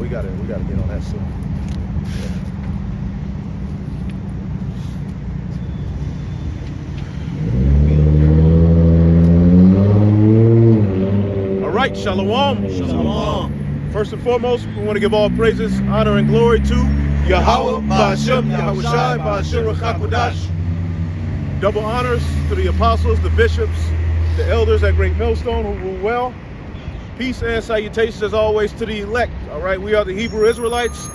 we gotta get on that soon. Yeah. All right, shalom. Shalom. First and foremost, we want to give all praises, honor, and glory to Yahweh, Ba'ashem, Yahushai, Ba'ashem, Rachakwadah. Double honors to the apostles, the bishops, the elders at Great Millstone who rule well. Peace and salutations as always to the elect. All right, we are the Hebrew Israelites.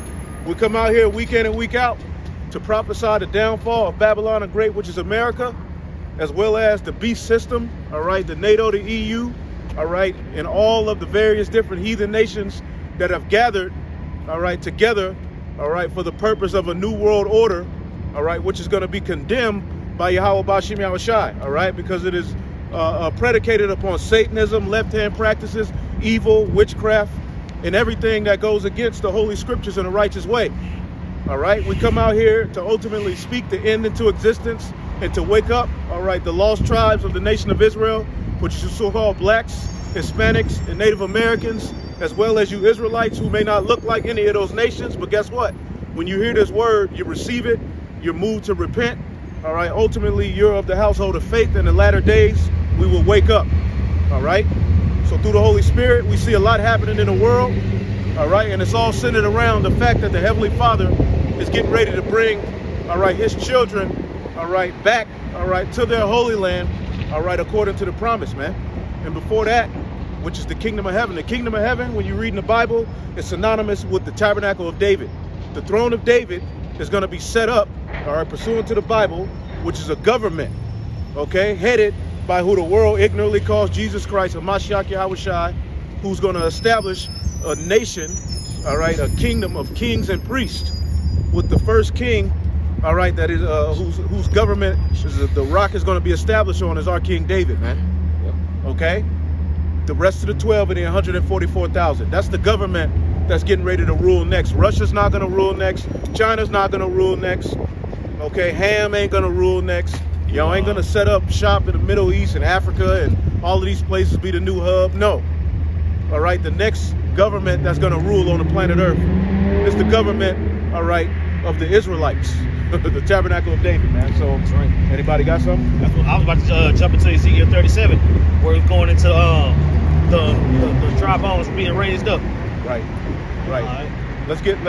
We come out here week in and week out to prophesy the downfall of Babylon the Great, which is America, as well as the beast system, all right, the NATO, the EU, all right, and all of the various different heathen nations that have gathered, all right, together, all right, for the purpose of a new world order, all right, which is going to be condemned by Yahweh Ba'ashem Yahushai, all right, because it is predicated upon Satanism, left-hand practices, evil, witchcraft, and everything that goes against the Holy Scriptures in a righteous way. All right, we come out here to ultimately speak the end into existence and to wake up, all right, the lost tribes of the nation of Israel, which is so-called blacks, Hispanics, and Native Americans, as well as you Israelites who may not look like any of those nations. But guess what? When you hear this word, you receive it, you're moved to repent. All right, ultimately, you're of the household of faith. In the latter days, we will wake up. All right. So through the Holy Spirit, we see a lot happening in the world. All right. And it's all centered around the fact that the Heavenly Father is getting ready to bring, all right, his children, all right, back, all right, to their holy land, all right, according to the promise, man. And before that, which is the kingdom of heaven. The kingdom of heaven, when you read in the Bible, is synonymous with the tabernacle of David. The throne of David is going to be set up, all right, pursuant to the Bible, which is a government, okay, headed by who the world ignorantly calls Jesus Christ, a Mashiach Yahushai, who's going to establish a nation, all right, a kingdom of kings and priests, with the first king, all right, that is whose government the rock is going to be established on is our King David, man. Okay, the rest of the 12 are the 144,000. That's the government that's getting ready to rule next. Russia's not going to rule next. China's not going to rule next. Okay, Ham ain't going to rule next. Y'all ain't going to set up shop in the Middle East and Africa and all of these places be the new hub. No. All right, the next government that's going to rule on the planet Earth is the government, all right, of the Israelites, the tabernacle of David, man. So, anybody got something? That's what I was about to jump into Ezekiel 37, where it's going into the dry bones being raised up. Right. Right. Let's get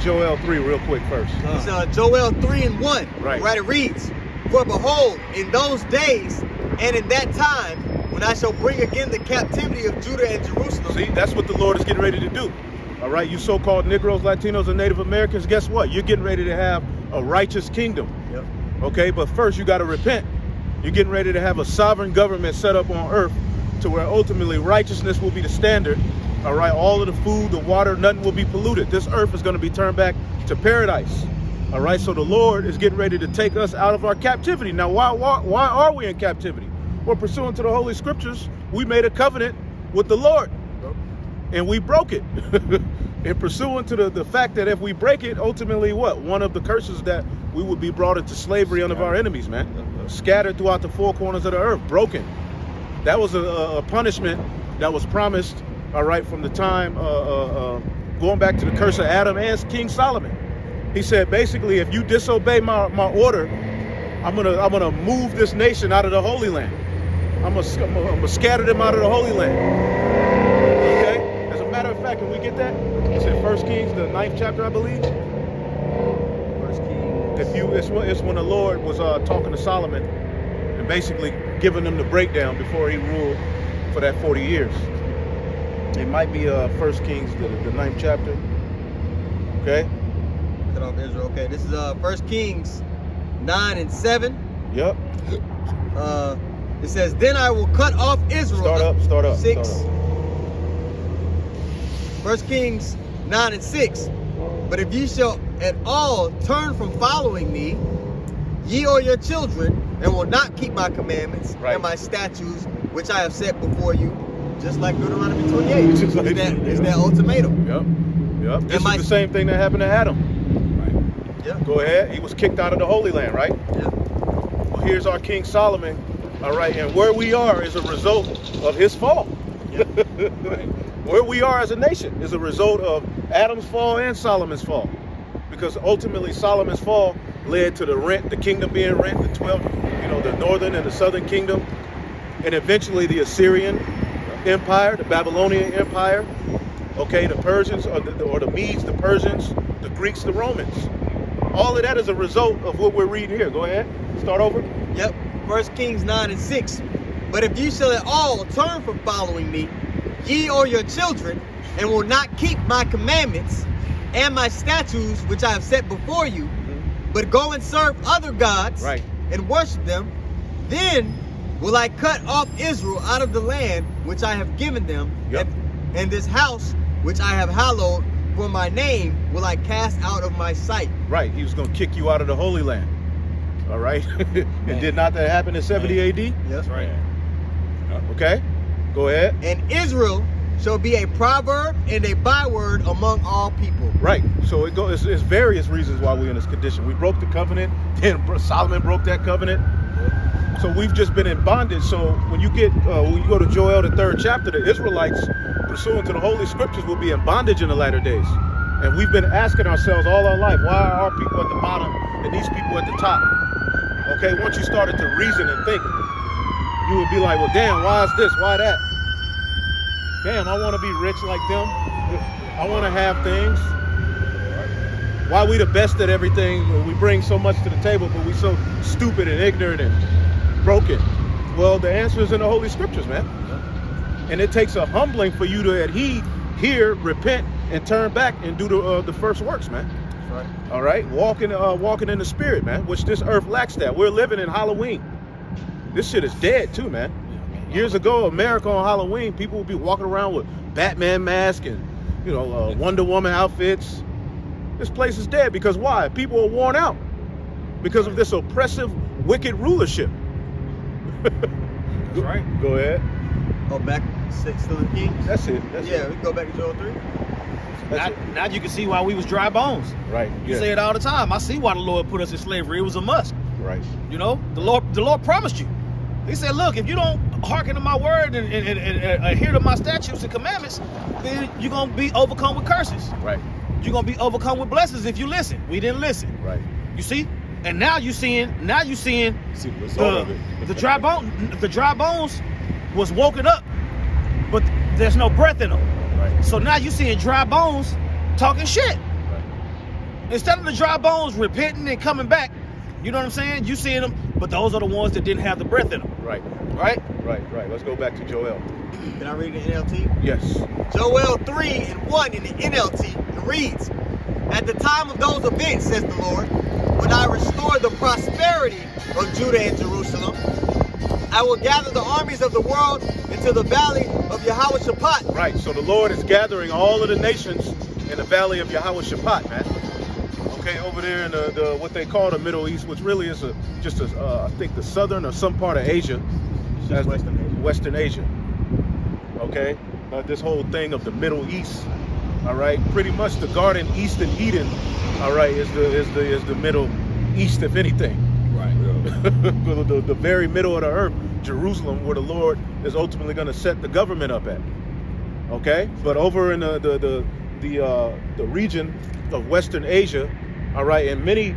Joel 3 real quick first. It's Joel 3:1. Right. It reads, "For behold, in those days and in that time, when I shall bring again the captivity of Judah and Jerusalem." See, that's what the Lord is getting ready to do. All right, you so-called Negroes, Latinos, and Native Americans, guess what? You're getting ready to have a righteous kingdom. Yep. Okay, but first you got to repent. You're getting ready to have a sovereign government set up on earth to where ultimately righteousness will be the standard. All right, all of the food, the water, nothing will be polluted. This earth is going to be turned back to paradise. All right, so the Lord is getting ready to take us out of our captivity. Now, why are we in captivity? Well, pursuant to the Holy Scriptures, we made a covenant with the Lord, and we broke it. And pursuant to the fact that if we break it, ultimately what? One of the curses that we would be brought into slavery under our enemies, man. Scattered throughout the four corners of the earth, broken. That was a punishment that was promised, all right, from the time going back to the curse of Adam and King Solomon. He said, basically, if you disobey my order, I'm gonna move this nation out of the Holy Land. I'm gonna scatter them out of the Holy Land. Okay. As a matter of fact, can we get that? It's in 1 Kings, the 9th chapter, I believe. 1 Kings. It's when the Lord was talking to Solomon and basically giving him the breakdown before he ruled for that 40 years. It might be 1 Kings, the 9th chapter. Okay. Cut off Israel. Okay, this is 1 Kings 9 and 7. Yep. It says, "Then I will cut off Israel." Start up. 6. 1 Kings 9 and 6. "But if ye shall at all turn from following me, ye or your children, and will not keep my commandments and my statutes, which I have set before you," just like Deuteronomy 28. Just like it's that ultimatum. Yep. This is the same thing that happened to Adam. Right. Yeah. Go ahead. He was kicked out of the Holy Land, right? Yeah. Well, here's our King Solomon. All right, and where we are is a result of his fall. Yeah. Right. where we are as a nation is a result of Adam's fall and Solomon's fall. Because ultimately Solomon's fall led to the kingdom being rent, the 12, the northern and the southern kingdom, and eventually the Assyrian Empire, the Babylonian Empire, okay, the Persians or the Medes, the Persians, the Greeks, the Romans. All of that is a result of what we're reading here. Go ahead, start over. Yep, 1 Kings 9:6. But if you shall at all turn from following me, ye or your children, and will not keep my commandments and my statutes which I have set before you, but go and serve other gods and worship them, then will I cut off Israel out of the land which I have given them, and this house which I have hallowed for my name will I cast out of my sight. Right, he was going to kick you out of the Holy Land. All right, and did not that happen in 70 AD? Yes, Right. Okay, go ahead. And Israel shall be a proverb and a byword among all people. Right, so it's various reasons why we're in this condition. We broke the covenant, then Solomon broke that covenant. So we've just been in bondage. So when you go to Joel, the 3rd chapter, the Israelites, pursuant to the Holy Scriptures, will be in bondage in the latter days. And we've been asking ourselves all our life, why are our people at the bottom and these people at the top? Okay, once you started to reason and think, you would be like, well, damn, why is this? Why that? Damn, I want to be rich like them. I want to have things. Why we the best at everything? We bring so much to the table, but we so stupid and ignorant and broken. Well, the answer is in the Holy Scriptures, man. And it takes a humbling for you to hear, repent, and turn back and do the first works, man. Right. All right, walking in the Spirit, man. Which this earth lacks that. We're living in Halloween. This shit is dead too, man. Years ago, America on Halloween, people would be walking around with Batman masks and Wonder Woman outfits. This place is dead because why? People are worn out because of this oppressive, wicked rulership. Right. Go ahead. Oh, back still in Kings? That's it. We can go back to Joel 3. Now you can see why we was dry bones. Right. You say it all the time. I see why the Lord put us in slavery. It was a must. Right. The Lord promised you. He said, look, if you don't hearken to my word and adhere to my statutes and commandments, then you're going to be overcome with curses. Right. You're going to be overcome with blessings if you listen. We didn't listen. Right. You see? And now you seeing See the result of it. the dry bones was woken up, but there's no breath in them. Right. So now you seeing dry bones talking shit. Right. Instead of the dry bones repenting and coming back, you know what I'm saying? You seeing them, but those are the ones that didn't have the breath in them. Right. Right? Right. Let's go back to Joel. Can I read the NLT? Yes. Joel 3:1 in the NLT, it reads, at the time of those events, says the Lord, when I restore the prosperity of Judah and Jerusalem, I will gather the armies of the world into the valley of Yehoshaphat. Right. So the Lord is gathering all of the nations in the valley of Yehoshaphat, man. Okay, over there in the what they call the Middle East, which really is I think the southern or some part of Asia. That's Western Asia. Okay, this whole thing of the Middle East. All right, pretty much the Garden East in Eden. All right, is the Middle East, if anything. Right. the very middle of the earth, Jerusalem, where the Lord is ultimately going to set the government up at. Okay, but over in the region of Western Asia, all right, in many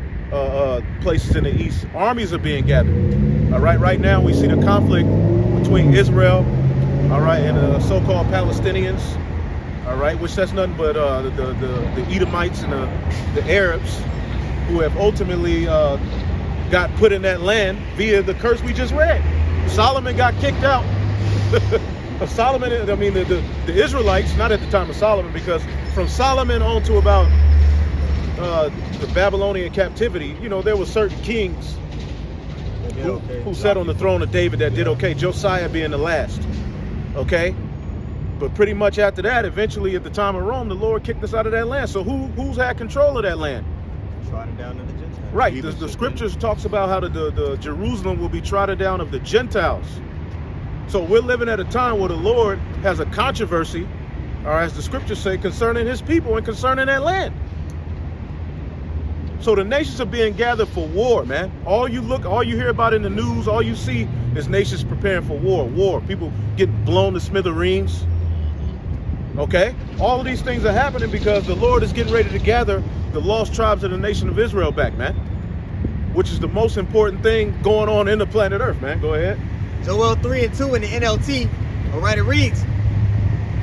places in the East, armies are being gathered. All right, right now we see the conflict between Israel, all right, and the so-called Palestinians, all right, which that's nothing but the Edomites and the Arabs, who have ultimately got put in that land via the curse we just read. Solomon got kicked out. Solomon, I mean the Israelites, not at the time of Solomon, because from Solomon on to about the Babylonian captivity, there were certain kings who sat on the throne of David that did okay, Josiah being the last. Okay? But pretty much after that, eventually at the time of Rome, the Lord kicked us out of that land. So who's had control of that land? Trodden down to the Gentiles. Right. The scriptures talks about how the Jerusalem will be trodden down of the Gentiles. So we're living at a time where the Lord has a controversy, or as the scriptures say, concerning his people and concerning that land. So the nations are being gathered for war, man. All you hear about in the news, all you see is nations preparing for war. People getting blown to smithereens. Okay? All of these things are happening because the Lord is getting ready to gather the lost tribes of the nation of Israel back, man. Which is the most important thing going on in the planet Earth, man. Go ahead. Joel 3:2 in the NLT, all right, it reads,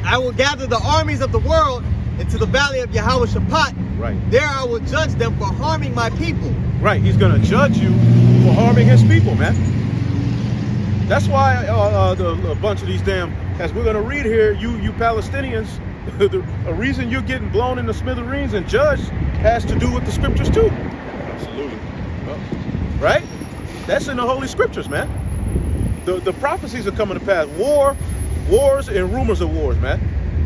I will gather the armies of the world into the valley of Yahweh-Shaphat. Right. There I will judge them for harming my people. Right. He's going to judge you for harming his people, man. That's why a bunch of these damn, as we're going to read here, you Palestinians, the reason you're getting blown in the smithereens and judged has to do with the scriptures too. Absolutely. Right? That's in the Holy Scriptures, man. The prophecies are coming to pass. Wars and rumors of wars, man.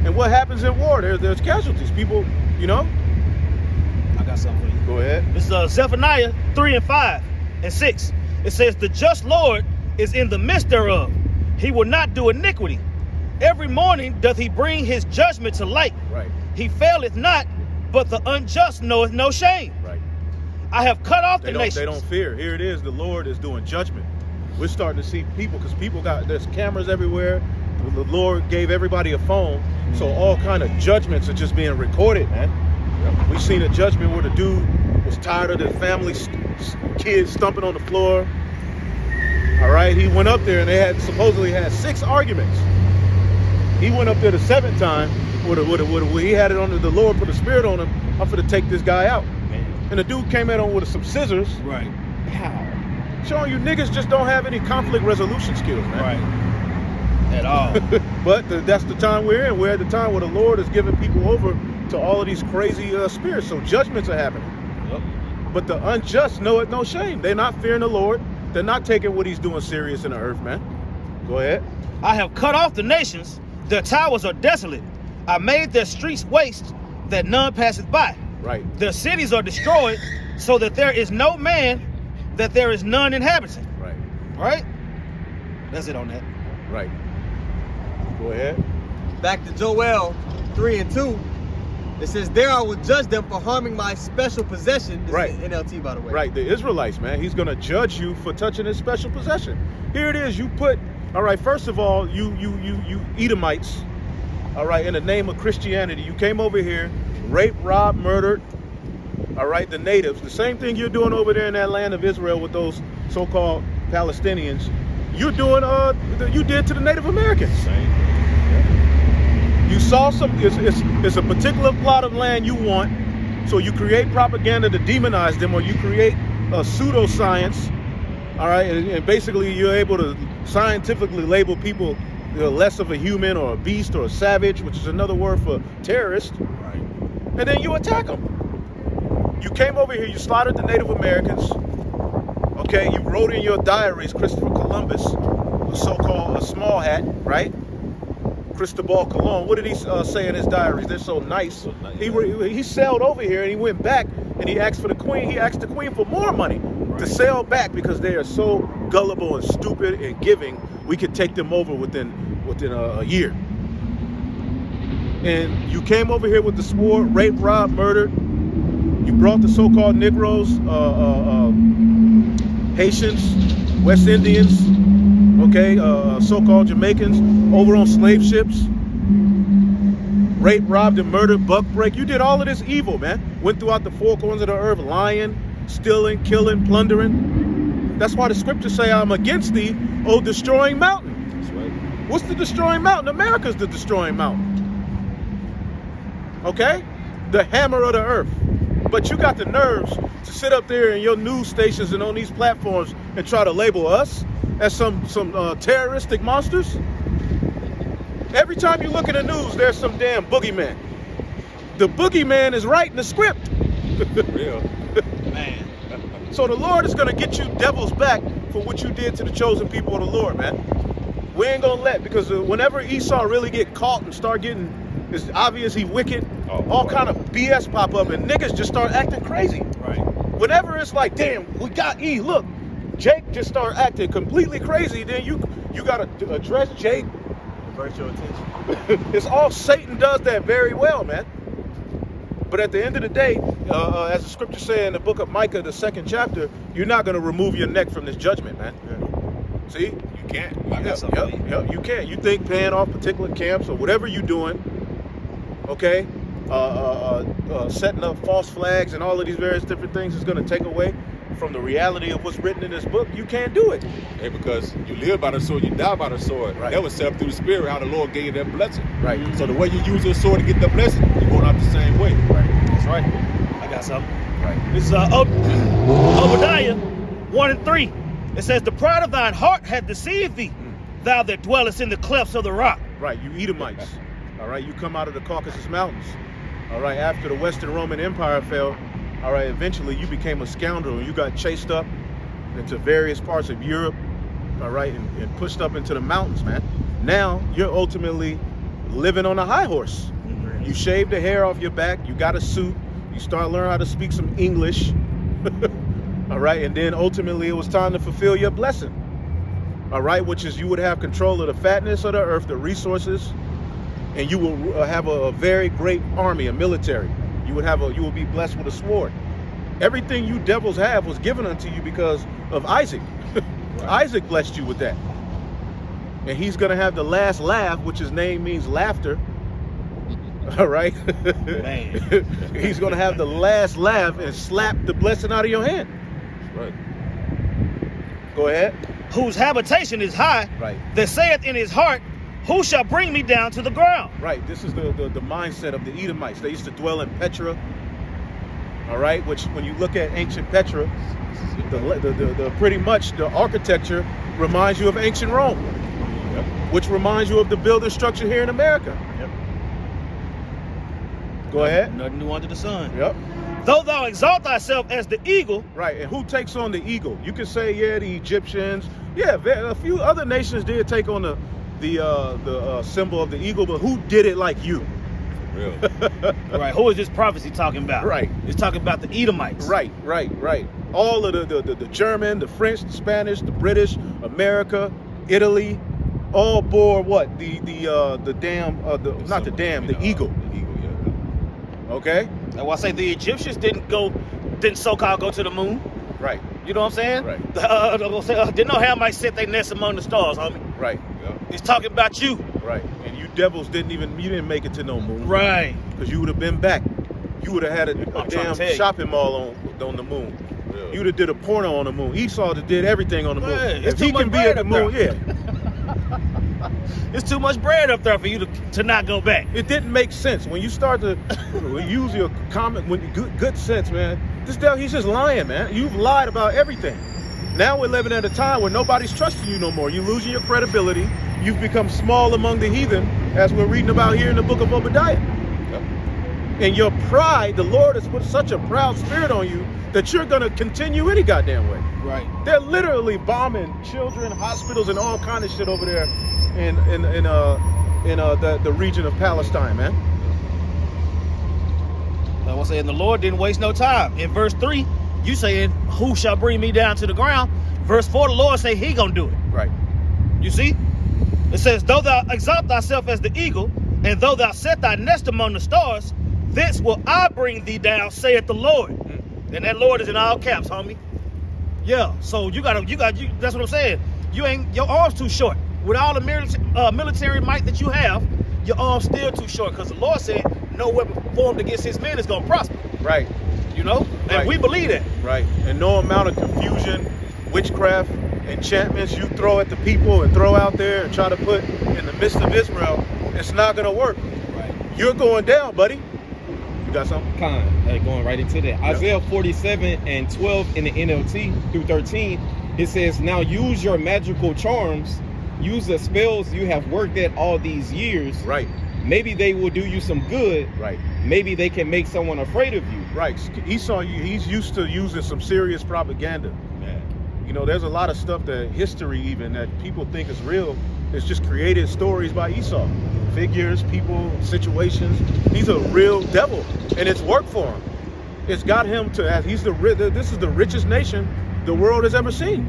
And what happens in war? There's casualties. People, you know. I got something for you. Go ahead. This is Zephaniah 3:5 and 6. It says, the just Lord is in the midst thereof. He will not do iniquity. Every morning doth he bring his judgment to light. Right. He faileth not, but the unjust knoweth no shame. Right. I have cut off the nations. They don't fear. Here it is. The Lord is doing judgment. We're starting to see people, because there's cameras everywhere. The Lord gave everybody a phone. So all kind of judgments are just being recorded, man. We seen a judgment where the dude was tired of the family's kids stumping on the floor. All right, he went up there and they supposedly had 6 arguments. He went up there the 7th time where he had it under the Lord, put a spirit on him. I'm finna take this guy out. Man. And the dude came at him with some scissors. Right. Pow. Showing you niggas just don't have any conflict resolution skills, man. Right. At all. But that's the time we're in. We're at the time where the Lord is giving people over to all of these crazy spirits. So judgments are happening. Yep. But the unjust know it no shame. They're not fearing the Lord. They're not taking what he's doing serious in the earth, man. Go ahead. I have cut off the nations. Their towers are desolate. I made their streets waste, that none passeth by. Right. Their cities are destroyed, so that there is no man, that there is none inhabitant. Right. Right? That's it on that. Right. Go ahead. Back to Joel 3:2. It says, there I will judge them for harming my special possession. This Right. is NLT, by the way. Right. The Israelites, man. He's going to judge you for touching his special possession. Here it is. You put, all right, first of all, you Edomites, all right, in the name of Christianity, you came over here, raped, robbed, murdered, all right, the natives. The same thing you're doing over there in that land of Israel with those so-called Palestinians, you're doing, you did to the Native Americans. Same. You saw it's a particular plot of land you want, so you create propaganda to demonize them, or you create a pseudoscience, all right, and basically you're able to scientifically label people less of a human or a beast or a savage, which is another word for terrorist, Right. and then you attack them. You came over here, you slaughtered the Native Americans, okay, you wrote in your diaries Christopher Columbus, the so-called a small hat, right? Cristobal Colon, what did he say in his diaries? They're so nice. He sailed over here and he went back and he asked for the queen. He asked the queen for more money to sail back because they are so gullible and stupid and giving. We could take them over within a year. And you came over here with the sword, rape, rob, murder. You brought the so-called Negroes, Haitians, West Indians, okay, so-called Jamaicans over on slave ships, raped, robbed, and murdered, buck break. You did all of this evil, man. Went throughout the 4 corners of the earth, lying, stealing, killing, plundering. That's why the scriptures say, I'm against thee, O destroying mountain. That's right. What's the destroying mountain? America's the destroying mountain. Okay? The hammer of the earth. But you got the nerves to sit up there in your news stations and on these platforms and try to label us as some terroristic monsters. Every time you look at the news, there's some damn boogeyman. The boogeyman is writing the script. Real. Man. So the Lord is going to get you devils back for what you did to the chosen people of the Lord, man. We ain't going to let, because whenever Esau really get caught and start getting, it's obvious he wicked, all kind of BS pop up and niggas just start acting crazy. Right. Whenever it's like, damn, we got E, look, Jake just start acting completely crazy, then you got to address Jake. Divert your attention. It's all Satan does that very well, man. But at the end of the day, as the scriptures say in the book of Micah, the 2nd chapter, you're not going to remove your neck from this judgment, man. Yeah. See? You can't. I got something. Yep, you can't. You think paying off particular camps or whatever you're doing, okay, setting up false flags and all of these various different things is going to take away from the reality of what's written in this book. You can't do it. Hey, because you live by the sword, you die by the sword. Right. That was set up through the Spirit, how the Lord gave you that blessing. Right. So the way you use your sword to get that blessing, you're going out the same way. Right. That's right. I got something. Right. This is Obadiah 1:3. It says, the pride of thine heart hath deceived thee, thou that dwellest in the clefts of the rock. Right. You Edomites. All right. You come out of the Caucasus Mountains. All right. After the Western Roman Empire fell, all right, eventually you became a scoundrel and you got chased up into various parts of Europe, all right, and pushed up into the mountains, man. Now you're ultimately living on a high horse. You shave the hair off your back, you got a suit, you start learning how to speak some English, all right, and then ultimately it was time to fulfill your blessing, all right, which is you would have control of the fatness of the earth, the resources, and you will have a very great army, a military. You will be blessed with a sword. Everything you devils have was given unto you because of Isaac. Right. Isaac blessed you with that. And he's going to have the last laugh, which his name means laughter. All right? Man. He's going to have the last laugh and slap the blessing out of your hand. Right. Go ahead. Whose habitation is high, Right. that saith in his heart, who shall bring me down to the ground? Right. This is the mindset of the Edomites. They used to dwell in Petra. All right. Which, when you look at ancient Petra, the pretty much the architecture reminds you of ancient Rome, Yep. which reminds you of the building structure here in America. Yep. Go ahead. Nothing new under the sun. Yep. Though thou exalt thyself as the eagle, Right. And who takes on the eagle? You can say, yeah, the Egyptians. Yeah, a few other nations did take on the symbol of the eagle, but who did it like you? Real. right? Who is this prophecy talking about? Right. It's talking about the Edomites. Right. All of the German, the French, the Spanish, the British, America, Italy, all bore what? The eagle. The eagle, yeah. Okay? That's why I say the Egyptians didn't so-called go to the moon. Right. You know what I'm saying? Right. Didn't know how might set their nest among the stars, homie. Right. Yeah. It's talking about you. Right. And you devils you didn't make it to no moon. Right. Because you would have been back. You would have had a trying to damn tell you. shopping mall on the moon. Real. You would have did a porno on the moon. Esau did everything on the moon. Man, If it's he too can much be at bread the up moon, there. yeah. It's too much bread up there for you to not go back. It didn't make sense when you start to use your good sense, man. This devil, he's just lying, man. You've lied about everything. Now we're living at a time where nobody's trusting you no more. You're losing your credibility. You've become small among the heathen, as we're reading about here in the book of Obadiah. Yep. And your pride, the Lord has put such a proud spirit on you that you're gonna continue any goddamn way. Right. They're literally bombing children, hospitals, and all kind of shit over there in the region of Palestine, man. I was saying the Lord didn't waste no time. In verse 3, you saying, who shall bring me down to the ground? Verse 4, the Lord say he gonna do it. Right. You see? It says, though thou exalt thyself as the eagle, and though thou set thy nest among the stars, thence will I bring thee down, saith the Lord. And that Lord is in all caps, homie. Yeah, so you got that's what I'm saying. Your arm's too short. With all the military might that you have, your arm's still too short, because the Lord said, no weapon formed against his men is gonna prosper. Right. You know? And Right. we believe that. Right. And no amount of confusion, witchcraft, enchantments you throw at the people and throw out there and try to put in the midst of Israel, it's not gonna work. Right. You're going down, buddy. You got something? Going right into that. Isaiah 47:12 in the NLT through 13, it says, now use your magical charms, use the spells you have worked at all these years. Right. Maybe they will do you some good. Right. Maybe they can make someone afraid of you. Right. Esau, he's used to using some serious propaganda. Man. You know, there's a lot of stuff that history even that people think is real. It's just created stories by Esau. Figures, people, situations. He's a real devil, and it's worked for him. It's got him to, this is the richest nation the world has ever seen.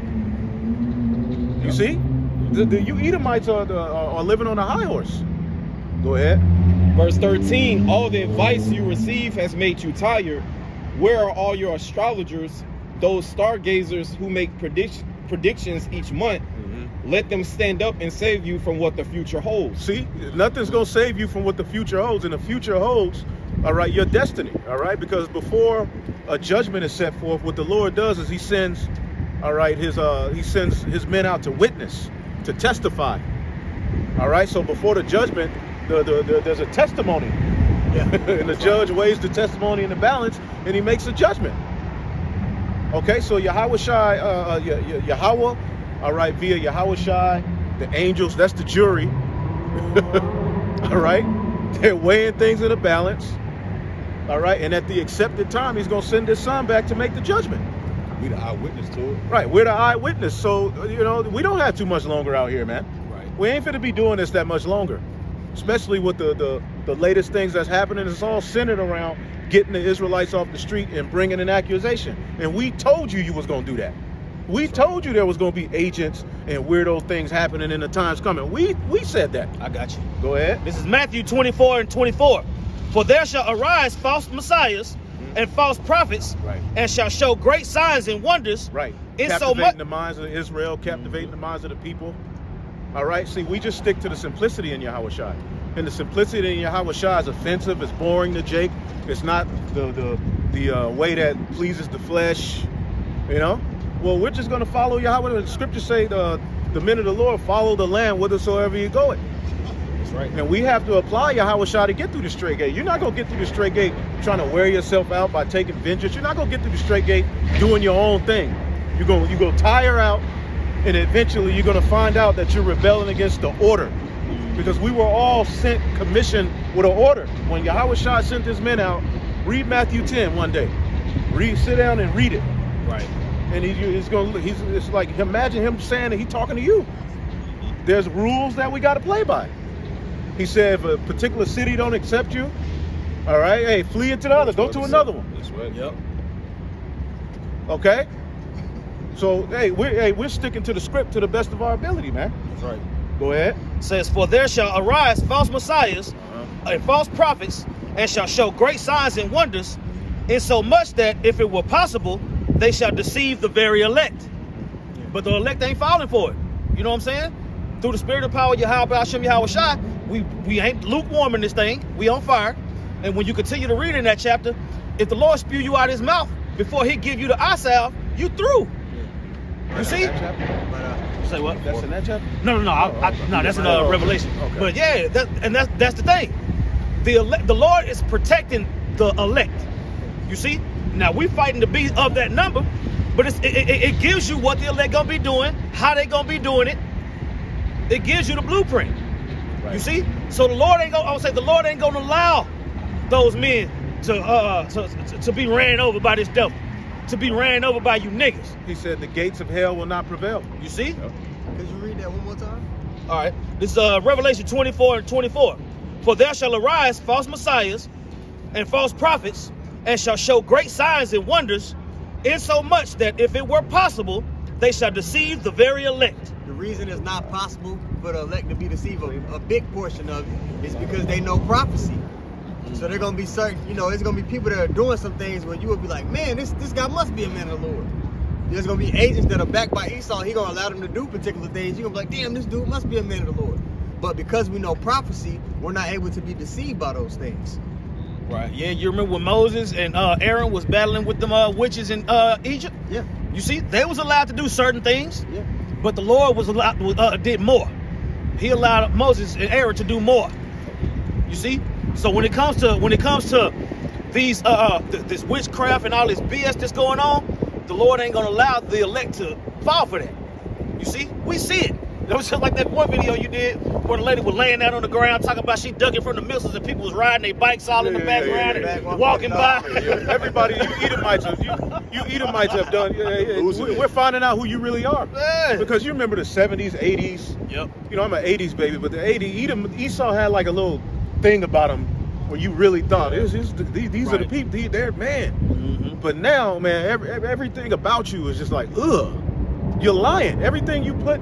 You see? You Edomites are living on a high horse. Go ahead. Verse 13, all the advice you receive has made you tired. Where are all your astrologers, those stargazers who make predictions each month? let them stand up and save you from what the future holds. See, nothing's going to save you from what the future holds. And the future holds, all right, your destiny, all right? Because before a judgment is set forth, what the Lord does is he sends, all right, he sends his men out to witness, to testify. All right, so before the judgment, there's a testimony. Yeah. And the judge weighs the testimony in the balance, and he makes a judgment. Okay, so Yahweh, all right, via Yahweh, the angels, that's the jury. All right, they're weighing things in a balance. All right, and at the accepted time, he's going to send his son back to make the judgment. We the eyewitness to it. Right, we're the eyewitness. So, you know, we don't have too much longer out here, man. Right. We ain't finna be doing this that much longer. Especially with the latest things that's happening. It's all centered around getting the Israelites off the street and bringing an accusation. And we told you was going to do that. We told you there was going to be agents and weirdo things happening in the times coming. We said that. I got you. Go ahead. This is Matthew 24:24. For there shall arise false messiahs and false prophets, Right. and shall show great signs and wonders. Right. It's so Captivating much. the minds of Israel, captivating the minds of the people. All right. See, we just stick to the simplicity in Yahweh Shai. And the simplicity in Yahweh Shai is offensive. It's boring to Jake. It's not the way that pleases the flesh. You know. Well, we're just going to follow Yahweh. The scriptures say the men of the Lord follow the Lamb whithersoever you go it. That's right. And we have to apply Yahweh Shai to get through the straight gate. You're not going to get through the straight gate trying to wear yourself out by taking vengeance. You're not going to get through the straight gate doing your own thing. You're going to tire out, and eventually you're going to find out that you're rebelling against the order. Because we were all sent, commissioned with an order. When Yahweh Shai sent his men out, read Matthew 10 one day. Sit down and read it. Right. And it's like, imagine him saying that he's talking to you. There's rules that we got to play by. He said, if a particular city don't accept you, all right, hey, flee into the other. Go to another one. That's right. Yep. Okay? So, hey, we're sticking to the script to the best of our ability, man. That's right. Go ahead. Says, for there shall arise false messiahs and false prophets, and shall show great signs and wonders, insomuch that if it were possible, they shall deceive the very elect. But the elect ain't falling for it. You know what I'm saying? Through the spirit of power, Yahweh Hashem Yahweh Shai, we ain't lukewarm in this thing. We on fire. And when you continue to read in that chapter, if the Lord spew you out his mouth before he give you the eye salve, you through. You see? Say what? That's in that chapter? No. No, that's in Revelation. Okay. But yeah, that's the thing. The Lord is protecting the elect. You see? Now we fighting to be of that number, but it gives you what the elect gonna be doing, how they gonna be doing it. It gives you the blueprint. Right. You see? So the Lord ain't gonna allow those men to be ran over by this devil, to be ran over by you niggas. He said the gates of hell will not prevail. You see? Yep. Could you read that one more time? All right. This is Revelation 24:24. For there shall arise false messiahs and false prophets, and shall show great signs and wonders, insomuch that if it were possible, they shall deceive the very elect. The reason it's not possible for the elect to be deceived, a big portion of it, is because they know prophecy. So they're gonna be certain, it's gonna be people that are doing some things where you will be like, man, this guy must be a man of the Lord. There's gonna be agents that are backed by Esau. He gonna allow them to do particular things. You're gonna be like, damn, this dude must be a man of the Lord. But because we know prophecy, we're not able to be deceived by those things. Right. Yeah, you remember when Moses and Aaron was battling with them witches in Egypt? Yeah. You see, they was allowed to do certain things, Yeah. but the Lord was did more. He allowed Moses and Aaron to do more. You see? So when it comes to these this witchcraft and all this BS that's going on, the Lord ain't gonna allow the elect to fall for that. You see? We see it. It was just like that one video you did where the lady was laying out on the ground talking about she ducking from the missiles and people was riding their bikes all in the background and walking by. Everybody, you Edomites have done. We're finding out who you really are. Yeah. Because you remember the 70s, 80s. Yep. I'm an 80s baby, but the 80s, Esau had like a little thing about him where you really thought these are the people. They're man. Mm-hmm. But now, man, everything about you is just like, ugh. You're lying. Everything you put,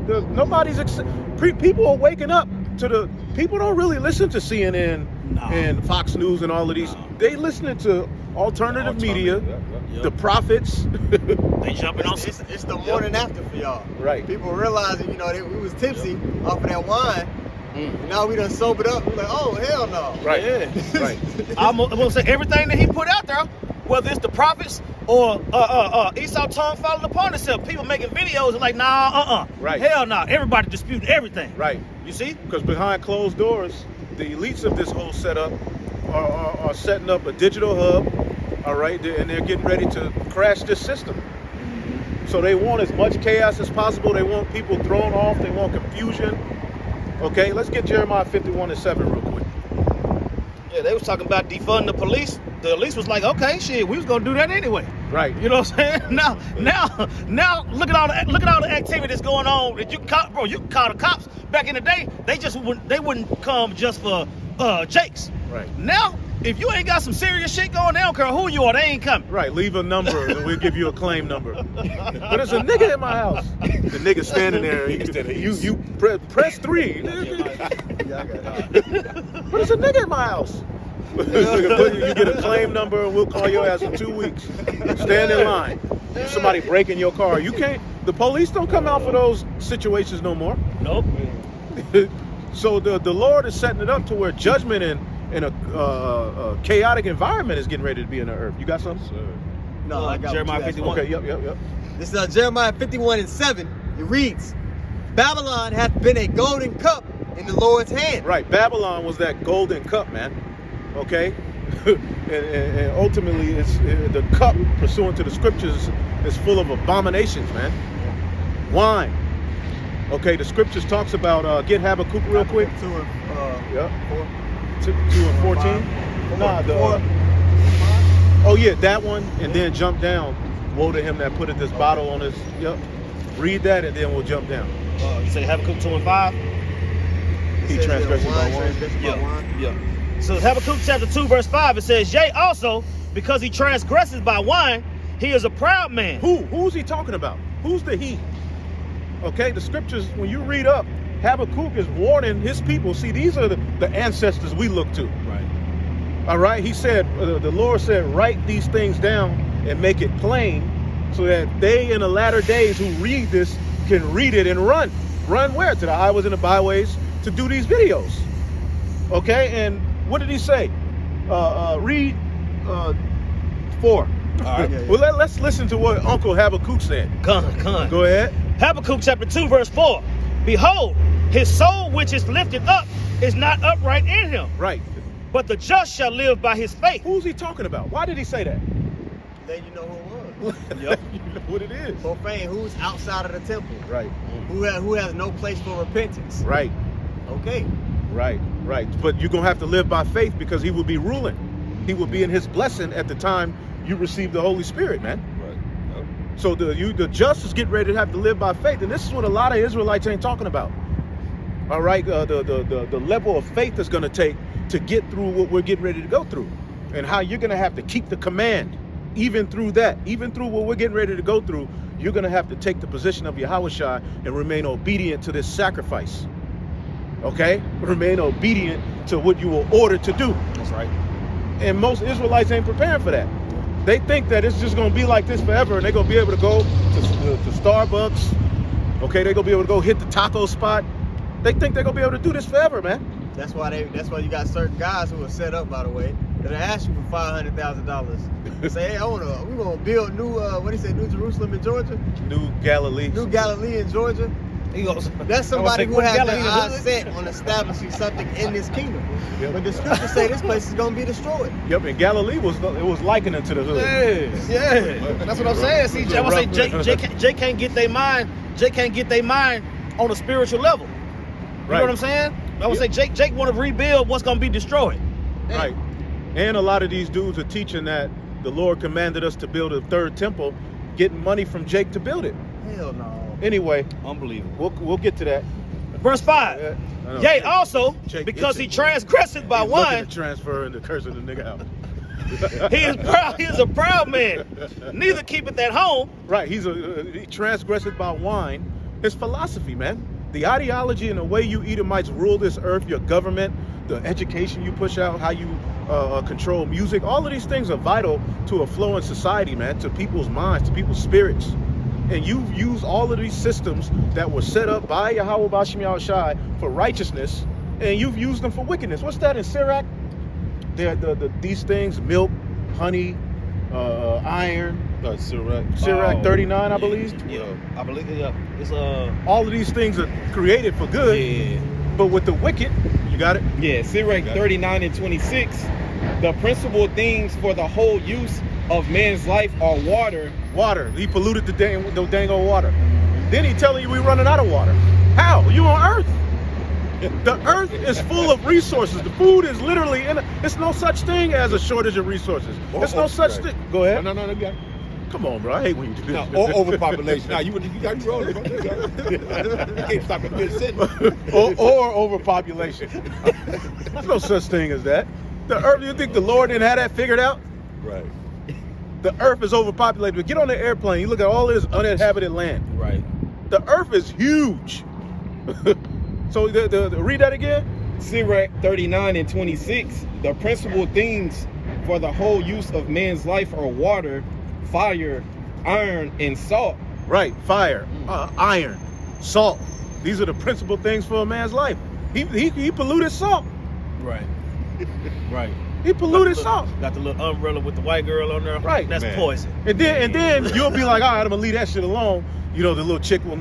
people are waking up to people don't really listen to CNN and Fox News and all of these. They listening to alternative media, Yep. the prophets. They jumping on. It's the morning after for y'all. Right. People realizing, you know, we was tipsy off of that wine. And now we done sobered up. We're like, oh, hell no. Right. Yeah. Right. I'm gonna say everything that he put out there, whether it's the prophets or Esau tongue falling upon itself. People making videos and like, nah, Right. hell nah. Everybody disputing everything. Right. You see? Because behind closed doors, the elites of this whole setup are setting up a digital hub, all right, and they're getting ready to crash this system. So they want as much chaos as possible. They want people thrown off. They want confusion. Okay, let's get Jeremiah 51:7 real quick. Yeah, they was talking about defunding the police. The police was like, okay, shit, we was gonna do that anyway. Right. You know what I'm saying? Now, look at all the activity that's going on. That you caught, bro. You caught the cops back in the day. They wouldn't come just for Jakes. Right. Now, if you ain't got some serious shit going, they don't care who you are. They ain't coming. Right. Leave a number and we'll give you a claim number. But there's a nigga in my house. The nigga standing there. You press 3. Yeah, I got it. But there's a nigga in my house. You get a claim number and we'll call your ass in 2 weeks. Stand in line. Somebody breaking your car. You can't. The police don't come out for those situations no more. Nope. So the Lord is setting it up to where judgment in a chaotic environment is getting ready to be in the earth. You got something? No, I got Jeremiah 51. Okay. Yep. This is Jeremiah 51:7. It reads, Babylon hath been a golden cup in the Lord's hand. Right. Babylon was that golden cup, man. Okay. and ultimately, it's the cup, pursuant to the scriptures, is full of abominations, man. Wine. Okay. The scriptures talks about get Habakkuk real quick. 2 and Yep. 4. 2 and 14. Nah, oh yeah, that one, and then jump down. Woe to him that putteth this bottle on his. Yep. Read that, and then we'll jump down. You say Habakkuk 2 and 5. He transgresses by wine. Yeah. So Habakkuk chapter 2 verse 5, it says, yea, also, because he transgresses by wine, he is a proud man. Who's he talking about? Who's the he? Okay, the scriptures, when you read up, Habakkuk is warning his people. See, these are the ancestors we look to. Right. All right, he said, the Lord said, write these things down and make it plain so that they in the latter days who read this can read it and run. Run where? To the highways and the byways to do these videos. Okay, and what did he say? Read 4. All right. Well, let's listen to what Uncle Habakkuk said. Con. Go ahead. Habakkuk chapter 2 verse 4. Behold, his soul which is lifted up is not upright in him. Right. But the just shall live by his faith. Who's he talking about? Why did he say that? Then you know who it was. Yep. You know what it is. Profane, who's outside of the temple. Right. Who has no place for repentance. Right. Okay. Right. But you're going to have to live by faith because he will be ruling. He will be in his blessing at the time you receive the Holy Spirit, man. Right. So the just is getting ready to have to live by faith. And this is what a lot of Israelites ain't talking about. All right. The level of faith is going to take to get through what we're getting ready to go through. And how you're going to have to keep the command. Even through that, even through what we're getting ready to go through, you're going to have to take the position of Yahushua and remain obedient to this sacrifice. Okay? Remain obedient to what you were ordered to do. That's right. And most Israelites ain't preparing for that. They think that it's just going to be like this forever and they're going to be able to go to Starbucks. Okay? They're going to be able to go hit the taco spot. They think they're going to be able to do this forever, man. That's why you got certain guys who are set up, by the way, that ask you for $500,000. Say, hey, we're gonna build new New Jerusalem in Georgia, New Galilee in Georgia. He goes, That's somebody who has Galilee their in the eyes hood? set on establishing something in this kingdom. Yep. But the scriptures say this place is gonna be destroyed. Yep, and Galilee was likening to the hood. Yeah. That's what I'm saying. See, I want to say Jay can't get their mind. Jay can't get their mind on a spiritual level. You know what I'm saying? I would say Jake want to rebuild what's going to be destroyed. Right. And a lot of these dudes are teaching that the Lord commanded us to build a third temple, getting money from Jake to build it. Hell no. Anyway, Unbelievable. we'll get to that. Verse 5. Yea, also, Jake because he itching. transgressed by He's looking wine, to transfer and the cursing the nigga out. he is a proud man. Neither keepeth at home. Right. He transgressed by wine. His philosophy, man. The ideology and the way you Edomites rule this earth, your government, the education you push out, how you control music. All of these things are vital to a flowing society, man, to people's minds, to people's spirits. And you've used all of these systems that were set up by Yahweh Bashim Yahushai for righteousness, and you've used them for wickedness. What's that in Sirach? These things, milk, honey, iron. Sirach 39, I believe. Yeah, I believe. Yeah, it's all of these things are created for good. Yeah. But with the wicked, you got it? Yeah, Sirach 39 and 26. The principal things for the whole use of man's life are water. Water. He polluted the dang old water. Then he telling you we running out of water. How? You on Earth? The Earth is full of resources. The food is literally it's no such thing as a shortage of resources. There's no such thing. Go ahead. No, you got it. Come on, bro. I hate when you do this. No, or overpopulation. Now you got you rolling. You can't stop a good sentence. or overpopulation. There's no such thing as that. The Earth. You think the Lord didn't have that figured out? Right. The Earth is overpopulated. But get on the airplane. You look at all this uninhabited land. right. The Earth is huge. So read that again. Sirach 39 and 26. The principal things for the whole use of man's life are water, fire, iron, and salt. Right, fire, iron, salt. These are the principal things for a man's life. He polluted salt. Right. Right. He polluted salt. Got the little umbrella with the white girl on there. Right. That's Man. poison. And then you'll be like, all right, I'm gonna leave that shit alone. You know, the little chick will